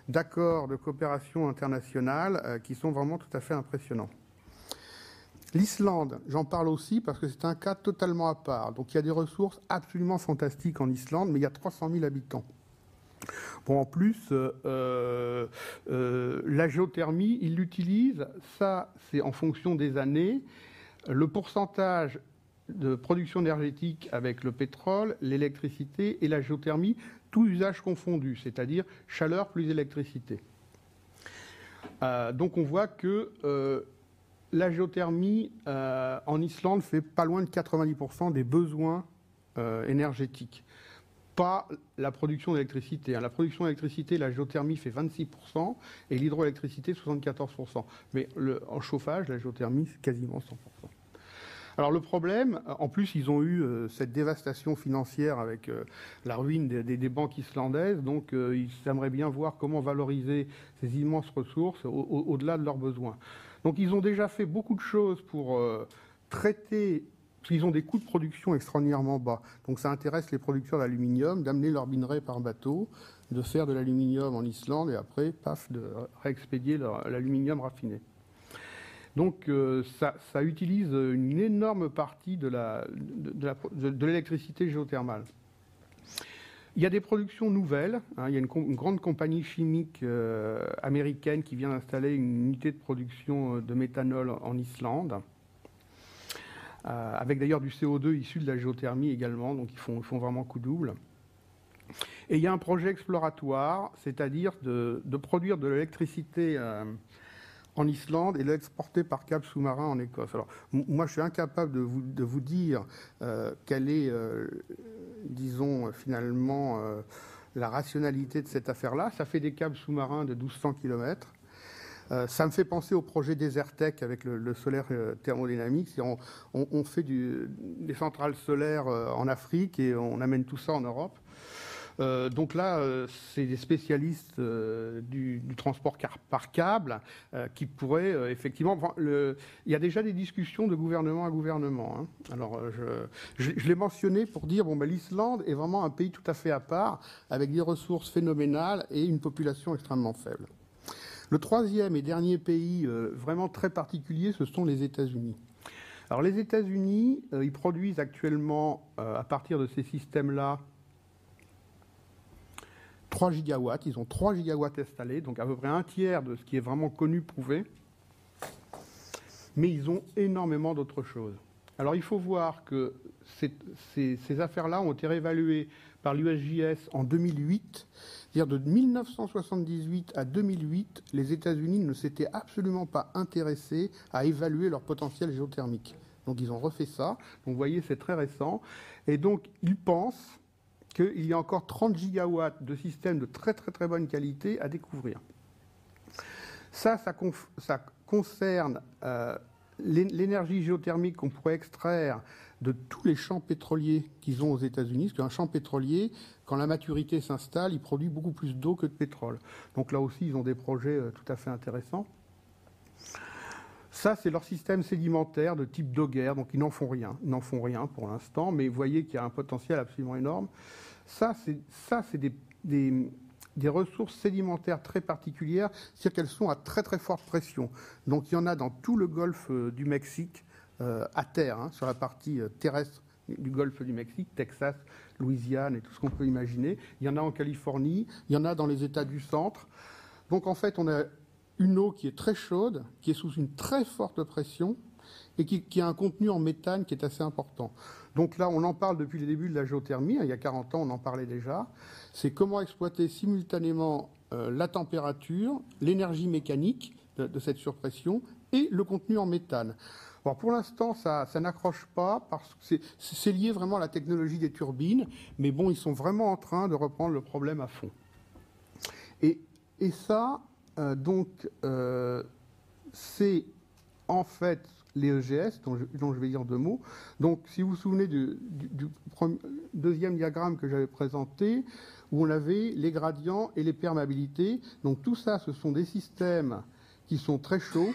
d'accords de coopération internationale qui sont vraiment tout à fait impressionnants. L'Islande, j'en parle aussi parce que c'est un cas totalement à part. Donc il y a des ressources absolument fantastiques en Islande, mais il y a 300 000 habitants. Bon, en plus, la géothermie, ils l'utilisent, ça c'est en fonction des années. Le pourcentage de production énergétique avec le pétrole, l'électricité et la géothermie, tout usage confondu, c'est-à-dire chaleur plus électricité. Donc on voit que la géothermie en Islande fait pas loin de 90% des besoins énergétiques. Pas la production d'électricité. La production d'électricité, la géothermie fait 26% et l'hydroélectricité 74%. Mais en chauffage, la géothermie, c'est quasiment 100%. Alors le problème, en plus, ils ont eu cette dévastation financière avec la ruine des banques islandaises, donc ils aimeraient bien voir comment valoriser ces immenses ressources au-delà de leurs besoins. Donc ils ont déjà fait beaucoup de choses pour traiter, parce qu'ils ont des coûts de production extraordinairement bas. Donc ça intéresse les producteurs d'aluminium d'amener leur minerai par bateau, de faire de l'aluminium en Islande et après, paf, de réexpédier l'aluminium raffiné. Donc ça utilise une énorme partie de l'électricité géothermale. Il y a des productions nouvelles. Il y a une grande compagnie chimique américaine qui vient d'installer une unité de production de méthanol en Islande, avec d'ailleurs du CO2 issu de la géothermie également, donc ils font vraiment coup double. Et il y a un projet exploratoire, c'est-à-dire de produire de l'électricité en Islande et l'exporter par câble sous-marin en Écosse. Alors, moi, je suis incapable de vous dire quelle est, disons, finalement, la rationalité de cette affaire-là. Ça fait des câbles sous-marins de 1200 km. Ça me fait penser au projet Desertec avec le solaire thermodynamique. On fait des centrales solaires en Afrique et on amène tout ça en Europe. Donc là, c'est des spécialistes du transport par câble qui pourraient effectivement... il y a déjà des discussions de gouvernement à gouvernement. Hein. Alors, je l'ai mentionné pour dire l'Islande est vraiment un pays tout à fait à part, avec des ressources phénoménales et une population extrêmement faible. Le troisième et dernier pays vraiment très particulier, ce sont les États-Unis. Alors les États-Unis, ils produisent actuellement, à partir de ces systèmes-là, 3 gigawatts, ils ont 3 gigawatts installés, donc à peu près un tiers de ce qui est vraiment connu, prouvé. Mais ils ont énormément d'autres choses. Alors il faut voir que ces affaires-là ont été réévaluées par l'USGS en 2008. C'est-à-dire de 1978 à 2008, les États-Unis ne s'étaient absolument pas intéressés à évaluer leur potentiel géothermique. Donc ils ont refait ça. Donc vous voyez, c'est très récent. Et donc ils pensent qu'il y a encore 30 gigawatts de systèmes de très très très bonne qualité à découvrir. Ça concerne l'énergie géothermique qu'on pourrait extraire de tous les champs pétroliers qu'ils ont aux États-Unis, parce qu'un champ pétrolier, quand la maturité s'installe, il produit beaucoup plus d'eau que de pétrole. Donc là aussi, ils ont des projets tout à fait intéressants. Ça, c'est leur système sédimentaire de type Dogger, donc ils n'en font rien. Ils n'en font rien pour l'instant, mais vous voyez qu'il y a un potentiel absolument énorme. Ça, c'est des ressources sédimentaires très particulières, c'est-à-dire qu'elles sont à très très forte pression. Donc il y en a dans tout le golfe du Mexique, à terre, hein, sur la partie terrestre du golfe du Mexique, Texas, Louisiane et tout ce qu'on peut imaginer. Il y en a en Californie, il y en a dans les États du centre. Donc en fait, on a une eau qui est très chaude, qui est sous une très forte pression et qui a un contenu en méthane qui est assez important. Donc là, on en parle depuis les débuts de la géothermie. Il y a 40 ans, on en parlait déjà. C'est comment exploiter simultanément la température, l'énergie mécanique de cette surpression et le contenu en méthane. Alors pour l'instant, ça n'accroche pas parce que c'est lié vraiment à la technologie des turbines. Mais bon, ils sont vraiment en train de reprendre le problème à fond. Et ça, c'est en fait les EGS, dont je vais dire 2 mots. Donc, si vous vous souvenez du deuxième diagramme que j'avais présenté, où on avait les gradients et les perméabilités. Donc, tout ça, ce sont des systèmes qui sont très chauds,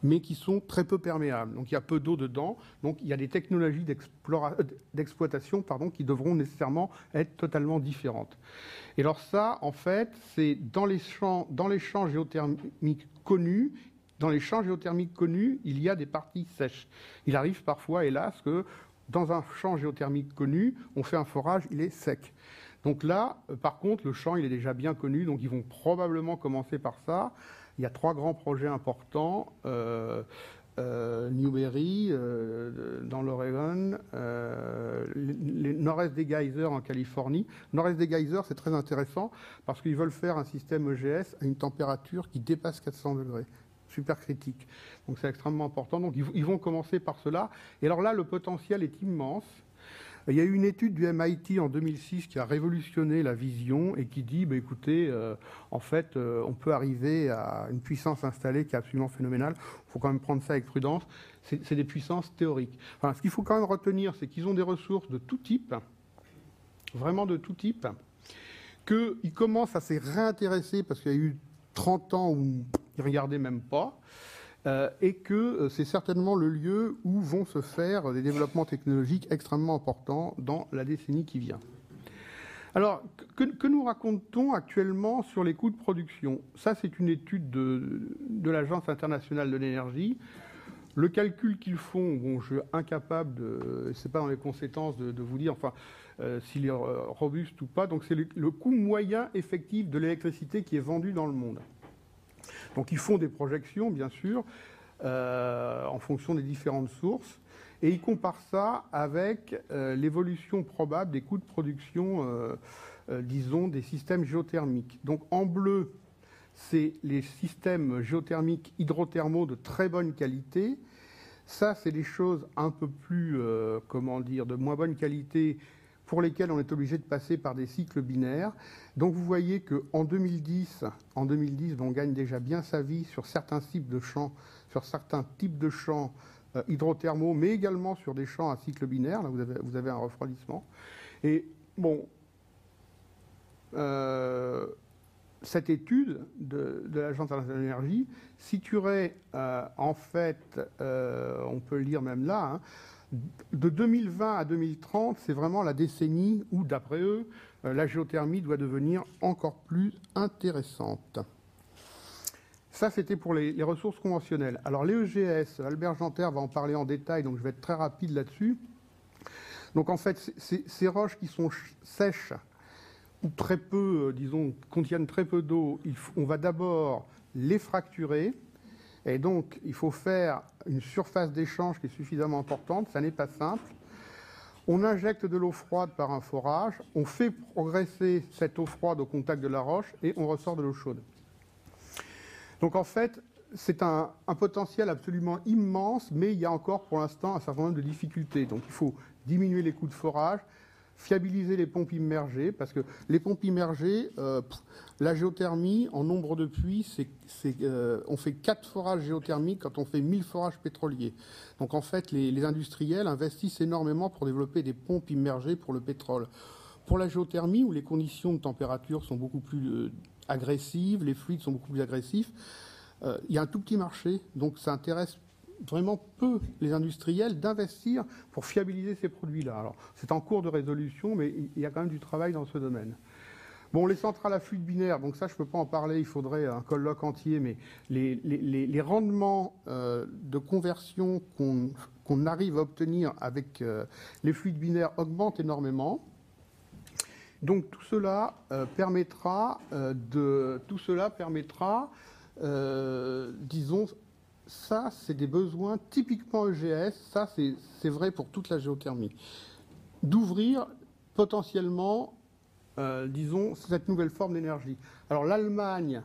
mais qui sont très peu perméables. Donc, il y a peu d'eau dedans. Donc, il y a des technologies d'exploitation qui devront nécessairement être totalement différentes. Et alors ça, en fait, c'est dans les champs géothermiques connus. Dans les champs géothermiques connus, il y a des parties sèches. Il arrive parfois, hélas, que dans un champ géothermique connu, on fait un forage, il est sec. Donc là, par contre, le champ, il est déjà bien connu, donc ils vont probablement commencer par ça. Il y a 3 grands projets importants. Newberry, dans l'Oregon, Nord-Est des Geysers en Californie. Nord-Est des Geysers, c'est très intéressant parce qu'ils veulent faire un système EGS à une température qui dépasse 400 degrés. Super critique. Donc c'est extrêmement important. Donc ils vont commencer par cela. Et alors là, le potentiel est immense. Il y a eu une étude du MIT en 2006 qui a révolutionné la vision et qui dit, écoutez, en fait, on peut arriver à une puissance installée qui est absolument phénoménale. Il faut quand même prendre ça avec prudence. C'est des puissances théoriques. Enfin, ce qu'il faut quand même retenir, c'est qu'ils ont des ressources de tout type, vraiment de tout type, qu'ils commencent à s'y réintéresser parce qu'il y a eu 30 ans où ils ne regardaient même pas. Et que c'est certainement le lieu où vont se faire des développements technologiques extrêmement importants dans la décennie qui vient. Alors, que nous raconte-t-on actuellement sur les coûts de production? Ça, c'est une étude de l'Agence internationale de l'énergie. Le calcul qu'ils font, je suis incapable c'est pas dans les compétences de vous dire, s'il est robuste ou pas. Donc, c'est le coût moyen effectif de l'électricité qui est vendu dans le monde. Donc ils font des projections, bien sûr, en fonction des différentes sources, et ils comparent ça avec l'évolution probable des coûts de production, disons, des systèmes géothermiques. Donc en bleu, c'est les systèmes géothermiques hydrothermaux de très bonne qualité. Ça, c'est des choses un peu plus, de moins bonne qualité, pour lesquels on est obligé de passer par des cycles binaires. Donc vous voyez qu'en 2010, on gagne déjà bien sa vie sur certains types de champs, hydrothermaux, mais également sur des champs à cycle binaire. Là, vous avez un refroidissement. Et bon, cette étude de l'Agence internationale de l'énergie situerait en fait, on peut le lire même là, de 2020 à 2030, c'est vraiment la décennie où, d'après eux, la géothermie doit devenir encore plus intéressante. Ça, c'était pour les ressources conventionnelles. Alors, les EGS, Albert Janter va en parler en détail, donc je vais être très rapide là-dessus. Donc, en fait, ces roches qui sont sèches, ou très peu, contiennent très peu d'eau, on va d'abord les fracturer. Et donc, il faut faire une surface d'échange qui est suffisamment importante. Ça n'est pas simple. On injecte de l'eau froide par un forage. On fait progresser cette eau froide au contact de la roche et on ressort de l'eau chaude. Donc, en fait, c'est un potentiel absolument immense, mais il y a encore pour l'instant un certain nombre de difficultés. Donc, il faut diminuer les coûts de forage, fiabiliser les pompes immergées, parce que les pompes immergées, la géothermie, en nombre de puits, on fait 4 forages géothermiques quand on fait 1000 forages pétroliers. Donc en fait, les industriels investissent énormément pour développer des pompes immergées pour le pétrole. Pour la géothermie, où les conditions de température sont beaucoup plus agressives, les fluides sont beaucoup plus agressifs, il y a un tout petit marché, donc ça intéresse vraiment peu les industriels d'investir pour fiabiliser ces produits-là. Alors, c'est en cours de résolution, mais il y a quand même du travail dans ce domaine. Bon, les centrales à fluide binaire, donc ça, je ne peux pas en parler, il faudrait un colloque entier, mais les rendements de conversion qu'on arrive à obtenir avec les fluides binaires augmentent énormément. Donc, tout cela permettra, disons, ça, c'est des besoins typiquement EGS, ça, c'est vrai pour toute la géothermie, d'ouvrir potentiellement, disons, cette nouvelle forme d'énergie. Alors, l'Allemagne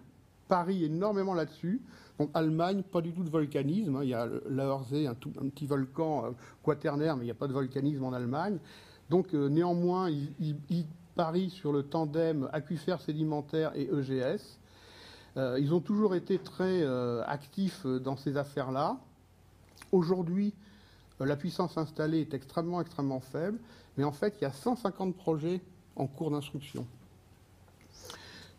parie énormément là-dessus. Donc, Allemagne, pas du tout de volcanisme. Hein. Il y a l'Örsee, un petit volcan quaternaire, mais il n'y a pas de volcanisme en Allemagne. Donc, néanmoins, ils parient sur le tandem aquifère sédimentaire et EGS. Ils ont toujours été très actifs dans ces affaires-là. Aujourd'hui, la puissance installée est extrêmement faible, mais en fait, il y a 150 projets en cours d'instruction.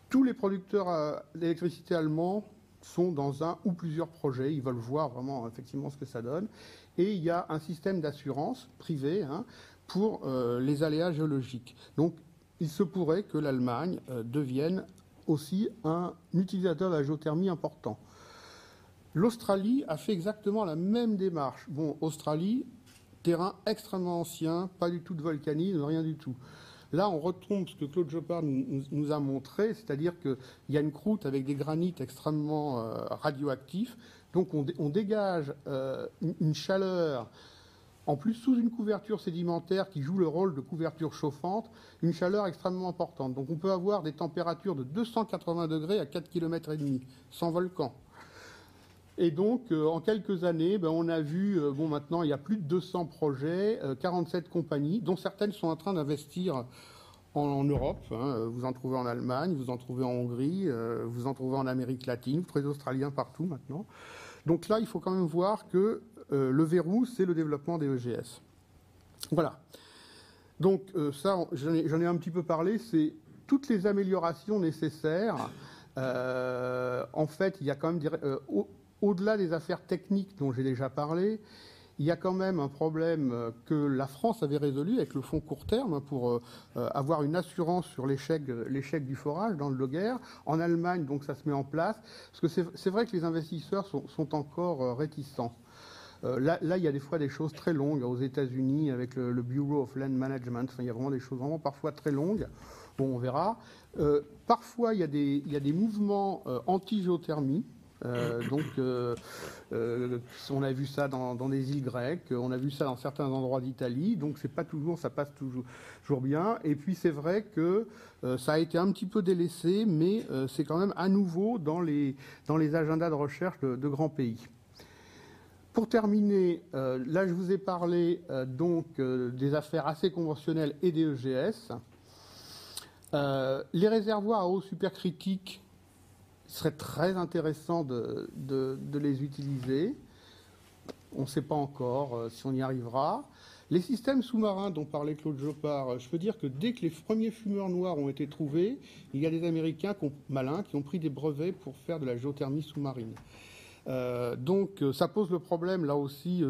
Tous les producteurs d'électricité allemands sont dans un ou plusieurs projets. Ils veulent voir vraiment, effectivement, ce que ça donne. Et il y a un système d'assurance privée pour les aléas géologiques. Donc, il se pourrait que l'Allemagne devienne aussi un utilisateur de la géothermie important. L'Australie a fait exactement la même démarche. Bon, Australie, terrain extrêmement ancien, pas du tout de volcanisme, rien du tout. Là, on retombe ce que Claude Jopard nous a montré, c'est-à-dire qu'il y a une croûte avec des granites extrêmement radioactifs. Donc, on dégage une chaleur, en plus sous une couverture sédimentaire qui joue le rôle de couverture chauffante, une chaleur extrêmement importante. Donc, on peut avoir des températures de 280 degrés à 4,5 km, sans volcan. Et donc, en quelques années, on a vu, maintenant, il y a plus de 200 projets, 47 compagnies, dont certaines sont en train d'investir en Europe. Vous en trouvez en Allemagne, vous en trouvez en Hongrie, vous en trouvez en Amérique latine, vous trouvez des Australiens partout maintenant. Donc là, il faut quand même voir que le verrou, c'est le développement des EGS. Voilà. Donc ça, j'en ai un petit peu parlé, c'est toutes les améliorations nécessaires. En fait, il y a quand même au-delà des affaires techniques dont j'ai déjà parlé, il y a quand même un problème que la France avait résolu avec le fonds court terme pour avoir une assurance sur l'échec du forage dans le Logger. En Allemagne, donc, ça se met en place. Parce que c'est vrai que les investisseurs sont encore réticents. Là, il y a des fois des choses très longues. Aux États-Unis, avec le Bureau of Land Management, il y a vraiment des choses vraiment parfois très longues. Bon, on verra. Parfois, il y a des mouvements anti-géothermie. On a vu ça dans des îles grecques, on a vu ça dans certains endroits d'Italie, donc c'est pas toujours, ça passe toujours bien. Et puis c'est vrai que ça a été un petit peu délaissé, mais c'est quand même à nouveau dans les agendas de recherche de grands pays. Pour terminer, là je vous ai parlé des affaires assez conventionnelles et des EGS. Les réservoirs à eau supercritique, il serait très intéressant de les utiliser. On ne sait pas encore si on y arrivera. Les systèmes sous-marins dont parlait Claude Jopard, je peux dire que dès que les premiers fumeurs noirs ont été trouvés, il y a des Américains malins qui ont pris des brevets pour faire de la géothermie sous-marine. Donc ça pose le problème là aussi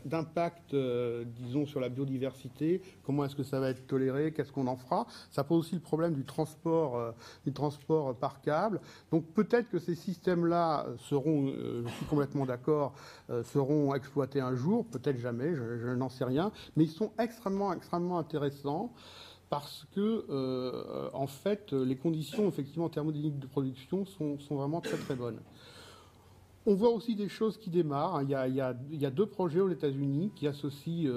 d'impact, disons, sur la biodiversité. Comment est-ce que ça va être toléré? Qu'est-ce qu'on en fera? Ça pose aussi le problème du transport par câble. Donc peut-être que ces systèmes-là seront, je suis complètement d'accord, seront exploités un jour, peut-être jamais, je n'en sais rien, mais ils sont extrêmement intéressants. Parce que, en fait, les conditions effectivement thermodynamiques de production sont vraiment très très bonnes. On voit aussi des choses qui démarrent. Il y a 2 projets aux États-Unis qui associent,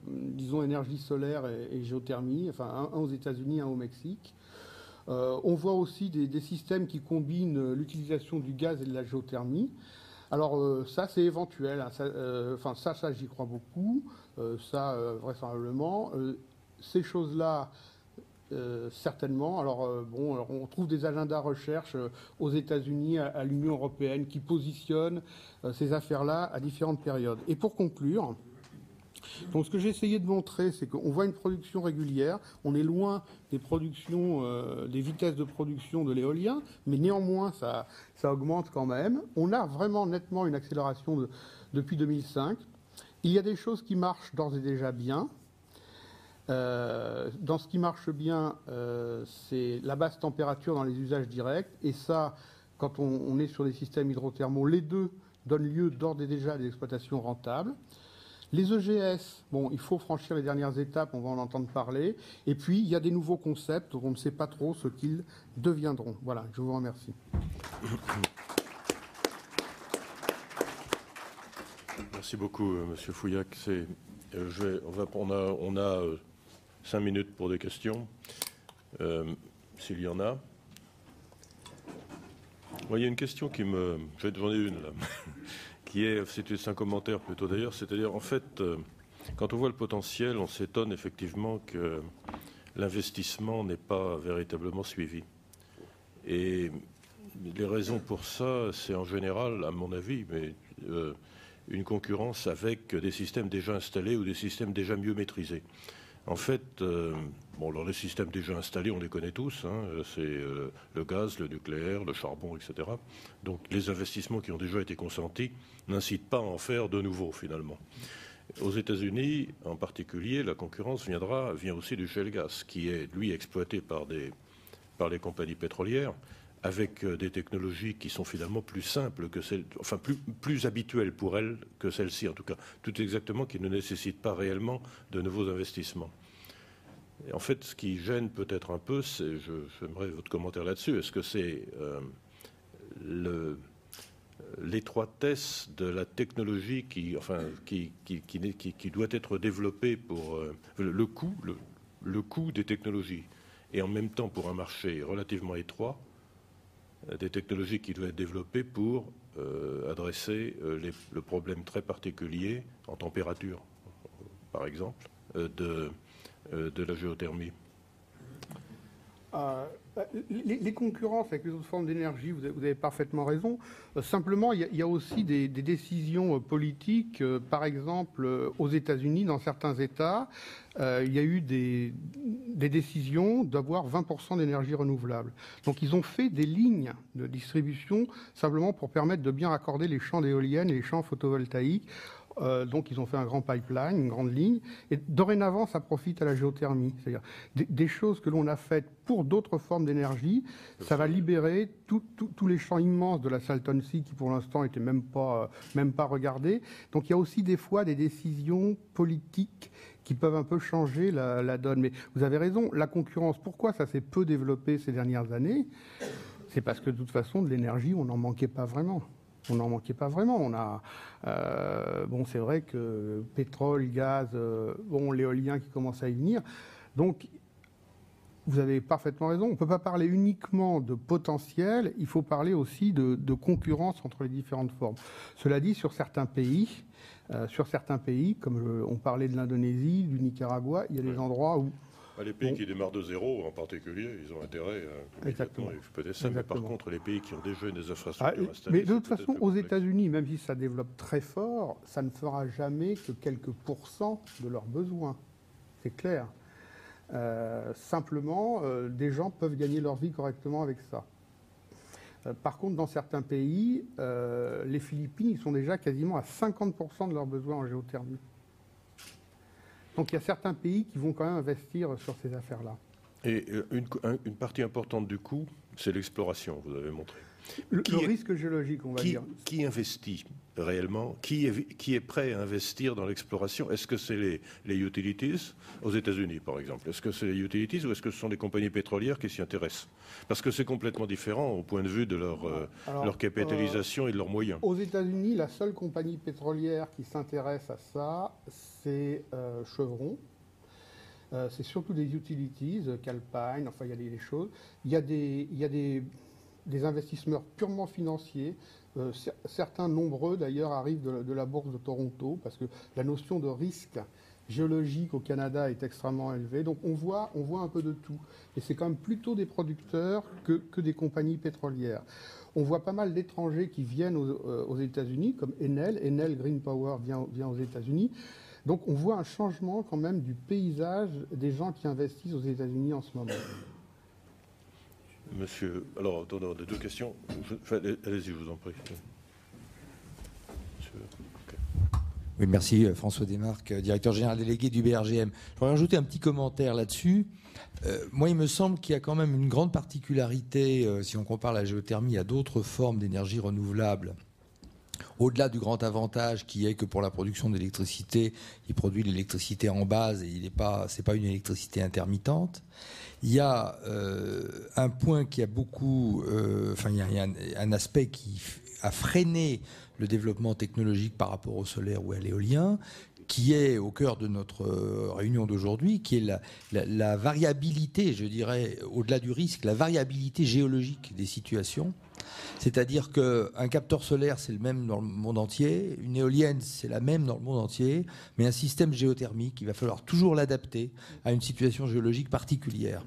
disons, énergie solaire et géothermie, enfin un aux États-Unis, un au Mexique. On voit aussi des systèmes qui combinent l'utilisation du gaz et de la géothermie. Alors ça, c'est éventuel. Ça, j'y crois beaucoup. Vraisemblablement. Ces choses-là, certainement. Alors, on trouve des agendas recherche aux États-Unis, à l'Union européenne, qui positionnent ces affaires-là à différentes périodes. Et pour conclure, donc ce que j'ai essayé de montrer, c'est qu'on voit une production régulière. On est loin des productions, des vitesses de production de l'éolien, mais néanmoins, ça augmente quand même. On a vraiment nettement une accélération depuis 2005. Il y a des choses qui marchent d'ores et déjà bien. Dans ce qui marche bien, c'est la basse température dans les usages directs. Et ça, quand on est sur des systèmes hydrothermaux, les deux donnent lieu d'ores et déjà à des exploitations rentables. Les EGS, il faut franchir les dernières étapes, on va en entendre parler. Et puis, il y a des nouveaux concepts, on ne sait pas trop ce qu'ils deviendront. Voilà, je vous remercie.
Merci beaucoup, Monsieur Fouillac. On a 5 minutes pour des questions, s'il y en a. Moi, il y a une question j'en ai une là, c'est un commentaire plutôt d'ailleurs, c'est-à-dire en fait, quand on voit le potentiel, on s'étonne effectivement que l'investissement n'est pas véritablement suivi. Et les raisons pour ça, c'est en général, à mon avis, une concurrence avec des systèmes déjà installés ou des systèmes déjà mieux maîtrisés. En fait, alors les systèmes déjà installés, on les connaît tous, c'est le gaz, le nucléaire, le charbon, etc. Donc les investissements qui ont déjà été consentis n'incitent pas à en faire de nouveaux, finalement. Aux États-Unis, en particulier, la concurrence vient aussi du shale gas, qui est, lui, exploité par les compagnies pétrolières, avec des technologies qui sont finalement plus simples que celles, enfin plus habituelles pour elles que celles-ci, en tout cas. Tout exactement, qui ne nécessitent pas réellement de nouveaux investissements. Et en fait, ce qui gêne peut-être un peu, j'aimerais votre commentaire là-dessus, est-ce que c'est l'étroitesse de la technologie qui doit être développée pour le coût des technologies, et en même temps pour un marché relativement étroit, des technologies qui doivent être développées pour adresser le problème très particulier en température, par exemple, de la géothermie.
Les concurrences avec les autres formes d'énergie, vous avez parfaitement raison. Simplement, il y a aussi des décisions politiques. Par exemple, aux États-Unis, dans certains États, il y a eu des décisions d'avoir 20% d'énergie renouvelable. Donc, ils ont fait des lignes de distribution simplement pour permettre de bien raccorder les champs d'éoliennes et les champs photovoltaïques. Donc, ils ont fait un grand pipeline, une grande ligne. Et dorénavant, ça profite à la géothermie. C'est-à-dire des choses que l'on a faites pour d'autres formes d'énergie, ça va libérer tous les champs immenses de la Salton Sea qui, pour l'instant, n'étaient même pas regardés. Donc, il y a aussi des fois des décisions politiques qui peuvent un peu changer la donne. Mais vous avez raison, la concurrence, pourquoi ça s'est peu développé ces dernières années? C'est parce que, de toute façon, de l'énergie, on n'en manquait pas vraiment. On n'en manquait pas vraiment. On a, c'est vrai que pétrole, gaz, l'éolien qui commence à y venir. Donc, vous avez parfaitement raison. On ne peut pas parler uniquement de potentiel. Il faut parler aussi de concurrence entre les différentes formes. Cela dit, sur certains pays, comme on parlait de l'Indonésie, du Nicaragua, il y a des endroits où
les pays qui démarrent de zéro, en particulier, ils ont intérêt immédiatement. Peut-être ça, mais par contre, les pays qui ont déjà des infrastructures installées...
Mais de toute façon, aux États-Unis, même si ça développe très fort, ça ne fera jamais que quelques pourcents de leurs besoins. C'est clair. Simplement, des gens peuvent gagner leur vie correctement avec ça. Par contre, dans certains pays, les Philippines, ils sont déjà quasiment à 50% de leurs besoins en géothermie. Donc il y a certains pays qui vont quand même investir sur ces affaires-là.
Et une partie importante du coût, c'est l'exploration, vous avez montré.
Le risque géologique, on va dire.
Qui investit réellement? Qui est prêt à investir dans l'exploration? Est-ce que c'est les utilities aux États-Unis, par exemple? Est-ce que c'est les utilities ou est-ce que ce sont les compagnies pétrolières qui s'y intéressent? Parce que c'est complètement différent au point de vue de leur capitalisation et de leurs moyens.
Aux États-Unis, la seule compagnie pétrolière qui s'intéresse à ça, c'est Chevron. C'est surtout des utilities, Calpine, enfin il y a des choses. Il y a des investissements purement financiers. Certains, nombreux d'ailleurs, arrivent de la bourse de Toronto parce que la notion de risque géologique au Canada est extrêmement élevée. Donc on voit un peu de tout. Et c'est quand même plutôt des producteurs que des compagnies pétrolières. On voit pas mal d'étrangers qui viennent aux États-Unis, comme Enel. Enel Green Power vient aux États-Unis. Donc on voit un changement quand même du paysage des gens qui investissent aux États-Unis en ce moment.
Monsieur, alors, des deux questions. Allez-y, je vous en prie. Okay.
Oui, merci François Desmarques, directeur général délégué du BRGM. Je voudrais rajouter un petit commentaire là-dessus. Moi, il me semble qu'il y a quand même une grande particularité, si on compare la géothermie à d'autres formes d'énergie renouvelable. Au-delà du grand avantage qui est que pour la production d'électricité, il produit l'électricité en base et c'est pas une électricité intermittente. Il y a un point qui a beaucoup, il y a un aspect qui a freiné le développement technologique par rapport au solaire ou à l'éolien, qui est au cœur de notre réunion d'aujourd'hui, qui est la variabilité, je dirais, au-delà du risque, la variabilité géologique des situations. C'est-à-dire qu'un capteur solaire, c'est le même dans le monde entier, une éolienne, c'est la même dans le monde entier, mais un système géothermique, il va falloir toujours l'adapter à une situation géologique particulière,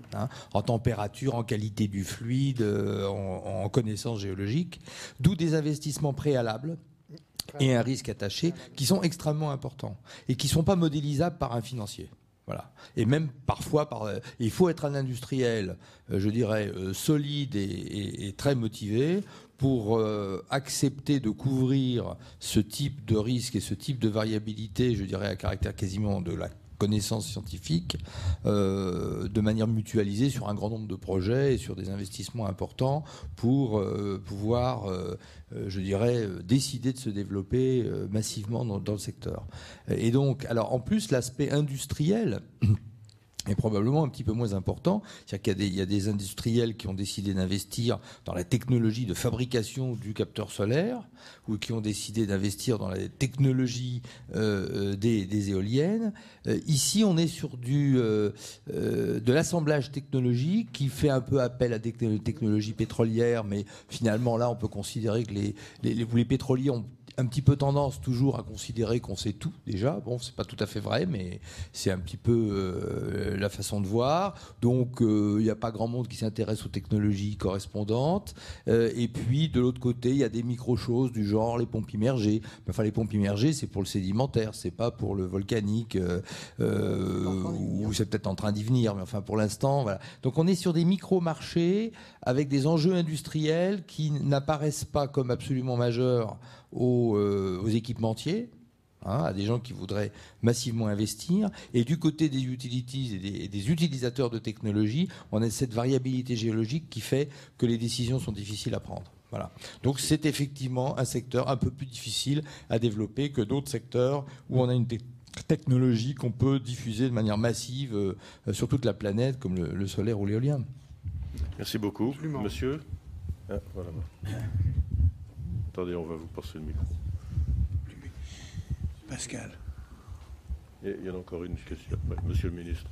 en température, en qualité du fluide, en connaissance géologique, d'où des investissements préalables et un risque attaché qui sont extrêmement importants et qui ne sont pas modélisables par un financier. Voilà. Et même parfois, il faut être un industriel, je dirais, solide et très motivé pour accepter de couvrir ce type de risque et ce type de variabilité, je dirais, à caractère quasiment de la connaissance scientifique, de manière mutualisée sur un grand nombre de projets et sur des investissements importants pour pouvoir, je dirais, décider de se développer massivement dans le secteur. Et donc, alors en plus, l'aspect industriel est probablement un petit peu moins important. C'est-à-dire qu'il y a des industriels qui ont décidé d'investir dans la technologie de fabrication du capteur solaire ou qui ont décidé d'investir dans la technologie des éoliennes. Ici, on est sur de l'assemblage technologique qui fait un peu appel à des technologies pétrolières, mais finalement, là, on peut considérer que les pétroliers ont un petit peu tendance toujours à considérer qu'on sait tout déjà. Bon, c'est pas tout à fait vrai, mais c'est un petit peu la façon de voir. Donc, il n'y a pas grand monde qui s'intéresse aux technologies correspondantes. Et puis, de l'autre côté, il y a des micro-choses du genre les pompes immergées. Enfin, les pompes immergées, c'est pour le sédimentaire, c'est pas pour le volcanique. Ou c'est peut-être en train d'y venir, mais enfin, pour l'instant, voilà. Donc, on est sur des micro-marchés avec des enjeux industriels qui n'apparaissent pas comme absolument majeurs aux équipementiers, à des gens qui voudraient massivement investir. Et du côté des utilities et des utilisateurs de technologie, on a cette variabilité géologique qui fait que les décisions sont difficiles à prendre. Voilà. Donc c'est effectivement un secteur un peu plus difficile à développer que d'autres secteurs où on a une technologie qu'on peut diffuser de manière massive sur toute la planète, comme le solaire ou l'éolien.
Merci beaucoup.
Absolument.
Monsieur voilà. Attendez, on va vous passer le micro.
Pascal.
Et il y en a encore une question après. Monsieur le ministre.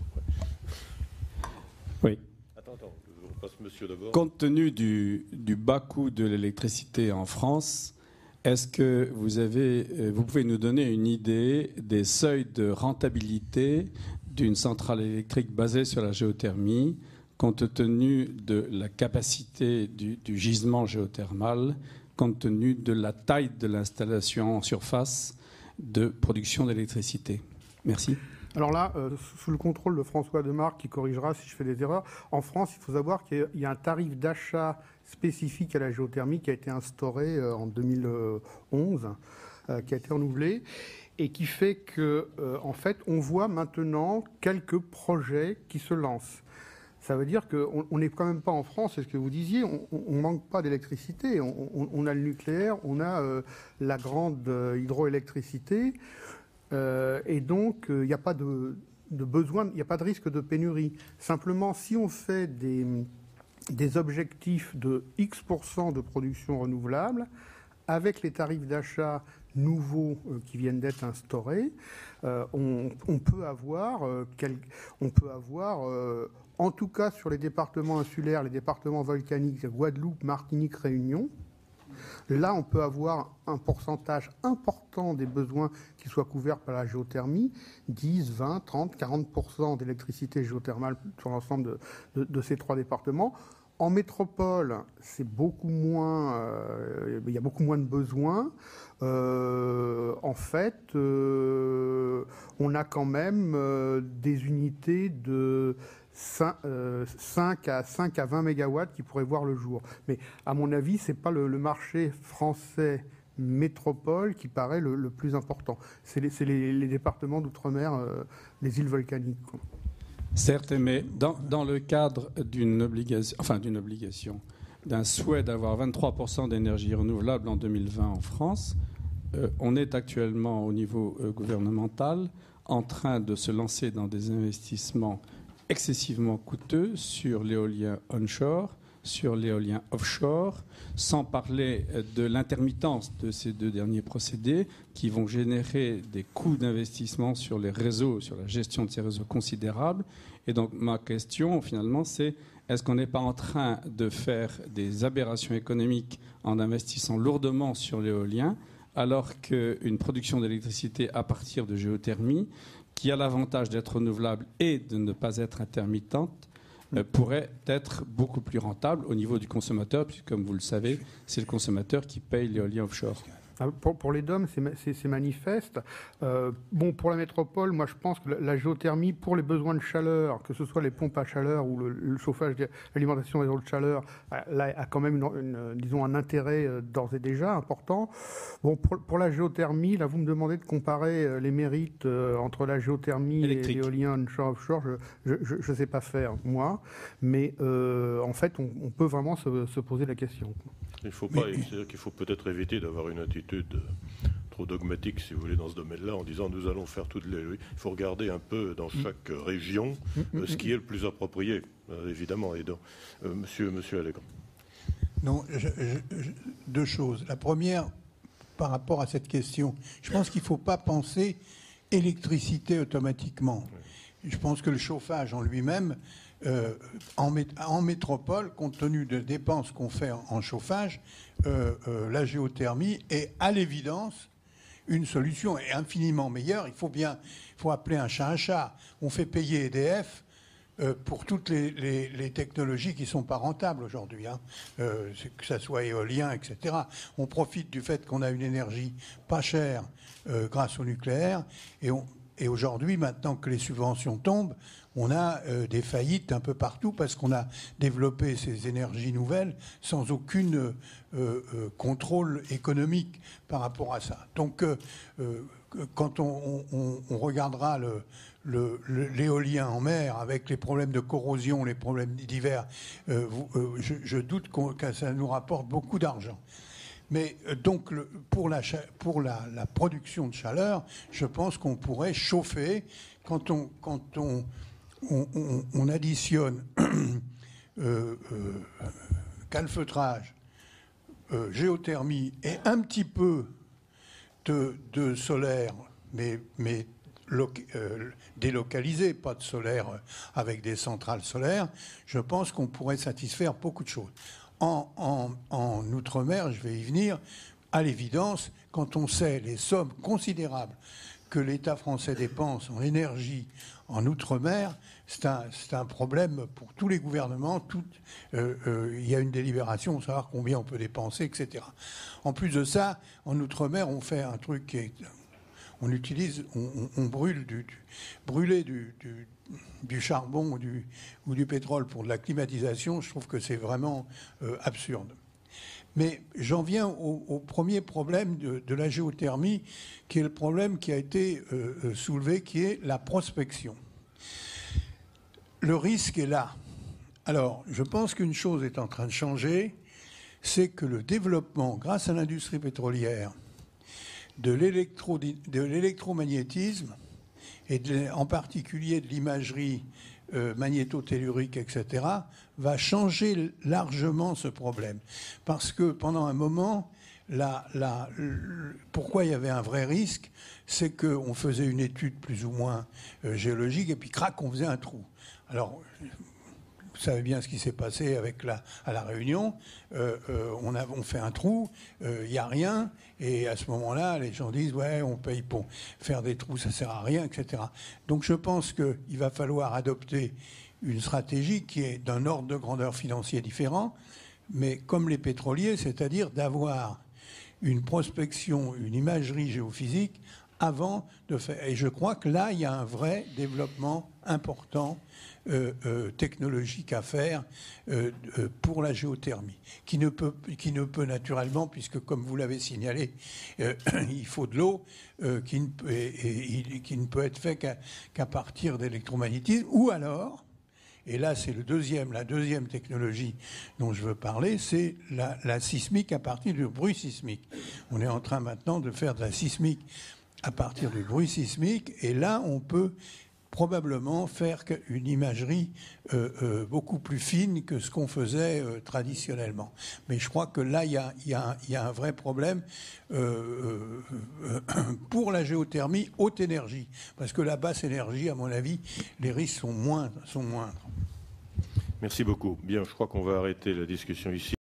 Oui.
Attends, on passe monsieur d'abord.
Compte tenu du bas coût de l'électricité en France, est-ce que vous pouvez nous donner une idée des seuils de rentabilité d'une centrale électrique basée sur la géothermie, compte tenu de la capacité du gisement géothermal, compte tenu de la taille de l'installation en surface de production d'électricité? Merci.
Alors là, sous le contrôle de François Demarque, qui corrigera si je fais des erreurs, en France, il faut savoir qu'il y a un tarif d'achat spécifique à la géothermie qui a été instauré en 2011, qui a été renouvelé, et qui fait que, en fait, on voit maintenant quelques projets qui se lancent. Ça veut dire qu'on n'est quand même pas en France, c'est ce que vous disiez, on ne manque pas d'électricité. On a le nucléaire, on a la grande hydroélectricité, et donc il n'y a pas de besoin, il n'y a pas de risque de pénurie. Simplement, si on fait des objectifs de X% de production renouvelable, avec les tarifs d'achat nouveaux qui viennent d'être instaurés, on peut avoir en tout cas sur les départements insulaires, les départements volcaniques, Guadeloupe, Martinique, Réunion, là on peut avoir un pourcentage important des besoins qui soient couverts par la géothermie, 10, 20, 30, 40% d'électricité géothermale sur l'ensemble de ces trois départements. En métropole, c'est beaucoup moins, il y a beaucoup moins de besoins. En fait, on a quand même des unités de 5 à 20 mégawatts qui pourraient voir le jour. Mais à mon avis, ce n'est pas le marché français métropole qui paraît le plus important. C'est les départements d'outre-mer, les îles volcaniques, quoi.
Certes, mais dans le cadre d'une obligation, d'un souhait d'avoir 23% d'énergie renouvelable en 2020 en France, on est actuellement au niveau gouvernemental en train de se lancer dans des investissements excessivement coûteux sur l'éolien onshore, sur l'éolien offshore, sans parler de l'intermittence de ces deux derniers procédés qui vont générer des coûts d'investissement sur les réseaux, sur la gestion de ces réseaux considérables. Et donc ma question finalement c'est, est-ce qu'on n'est pas en train de faire des aberrations économiques en investissant lourdement sur l'éolien alors qu'une production d'électricité à partir de géothermie qui a l'avantage d'être renouvelable et de ne pas être intermittente pourrait être beaucoup plus rentable au niveau du consommateur, puisque, comme vous le savez, c'est le consommateur qui paye l'éolien offshore.
Pour les DOM, c'est manifeste. Pour la métropole, moi je pense que la géothermie, pour les besoins de chaleur, que ce soit les pompes à chaleur ou le chauffage, l'alimentation des eaux de chaleur, là, a quand même disons un intérêt d'ores et déjà important. Pour la géothermie, là vous me demandez de comparer les mérites entre la géothermie
électrique et
l'éolien onshore-offshore. Je ne sais pas faire, moi, mais en fait, on peut vraiment se poser la question.
C'est-à-dire qu'il faut peut-être éviter d'avoir une attitude trop dogmatique, si vous voulez, dans ce domaine-là, en disant nous allons faire toutes les... Il faut regarder un peu dans chaque région ce qui est le plus approprié, évidemment. Et donc, monsieur Allègre.
Non, deux choses. La première, par rapport à cette question, je pense qu'il ne faut pas penser électricité automatiquement. Je pense que le chauffage en lui-même, en métropole, compte tenu des dépenses qu'on fait en chauffage, la géothermie est à l'évidence une solution et infiniment meilleure. Il faut appeler un chat un chat. On fait payer EDF pour toutes les technologies qui ne sont pas rentables aujourd'hui, hein. Que ça soit éolien, etc. On profite du fait qu'on a une énergie pas chère grâce au nucléaire et aujourd'hui, maintenant que les subventions tombent, on a des faillites un peu partout parce qu'on a développé ces énergies nouvelles sans aucun contrôle économique par rapport à ça. Donc, quand on regardera l'éolien en mer avec les problèmes de corrosion, les problèmes divers, je doute que ça nous rapporte beaucoup d'argent. Mais donc, pour la production de chaleur, je pense qu'on pourrait chauffer quand on additionne calfeutrage, géothermie et un petit peu de solaire, mais délocalisé, pas de solaire avec des centrales solaires, je pense qu'on pourrait satisfaire beaucoup de choses. En Outre-mer, je vais y venir, à l'évidence, quand on sait les sommes considérables que l'État français dépense en énergie en Outre-mer, c'est un problème pour tous les gouvernements. Il y a une délibération pour savoir combien on peut dépenser, etc. En plus de ça, en Outre-mer, on fait un truc qui est... On brûle brûler du charbon ou du pétrole pour de la climatisation. Je trouve que c'est vraiment absurde. Mais j'en viens au premier problème de la géothermie, qui est le problème qui a été soulevé, qui est la prospection. Le risque est là. Alors, je pense qu'une chose est en train de changer, c'est que le développement, grâce à l'industrie pétrolière, de l'électromagnétisme, et en particulier de l'imagerie magnétotellurique, etc., va changer largement ce problème. Parce que pendant un moment, pourquoi il y avait un vrai risque, c'est qu'on faisait une étude plus ou moins géologique, et puis crac, on faisait un trou. Alors, vous savez bien ce qui s'est passé à la Réunion. On fait un trou, il n'y a rien, et à ce moment-là, les gens disent « ouais, on paye pour faire des trous, ça ne sert à rien, etc. » Donc je pense qu'il va falloir adopter une stratégie qui est d'un ordre de grandeur financier différent, mais comme les pétroliers, c'est-à-dire d'avoir une prospection, une imagerie géophysique avant de faire. Et je crois que là, il y a un vrai développement important technologique à faire pour la géothermie, qui ne peut naturellement, puisque comme vous l'avez signalé, il faut de l'eau, qui ne peut être fait qu'à partir d'électromagnétisme, ou alors, et là c'est la deuxième technologie dont je veux parler, c'est la sismique à partir du bruit sismique. On est en train maintenant de faire de la sismique à partir du bruit sismique, et là on peut probablement faire une imagerie beaucoup plus fine que ce qu'on faisait traditionnellement. Mais je crois que là, il y a un vrai problème pour la géothermie haute énergie. Parce que la basse énergie, à mon avis, les risques sont moindres.
Merci beaucoup. Bien, je crois qu'on va arrêter la discussion ici.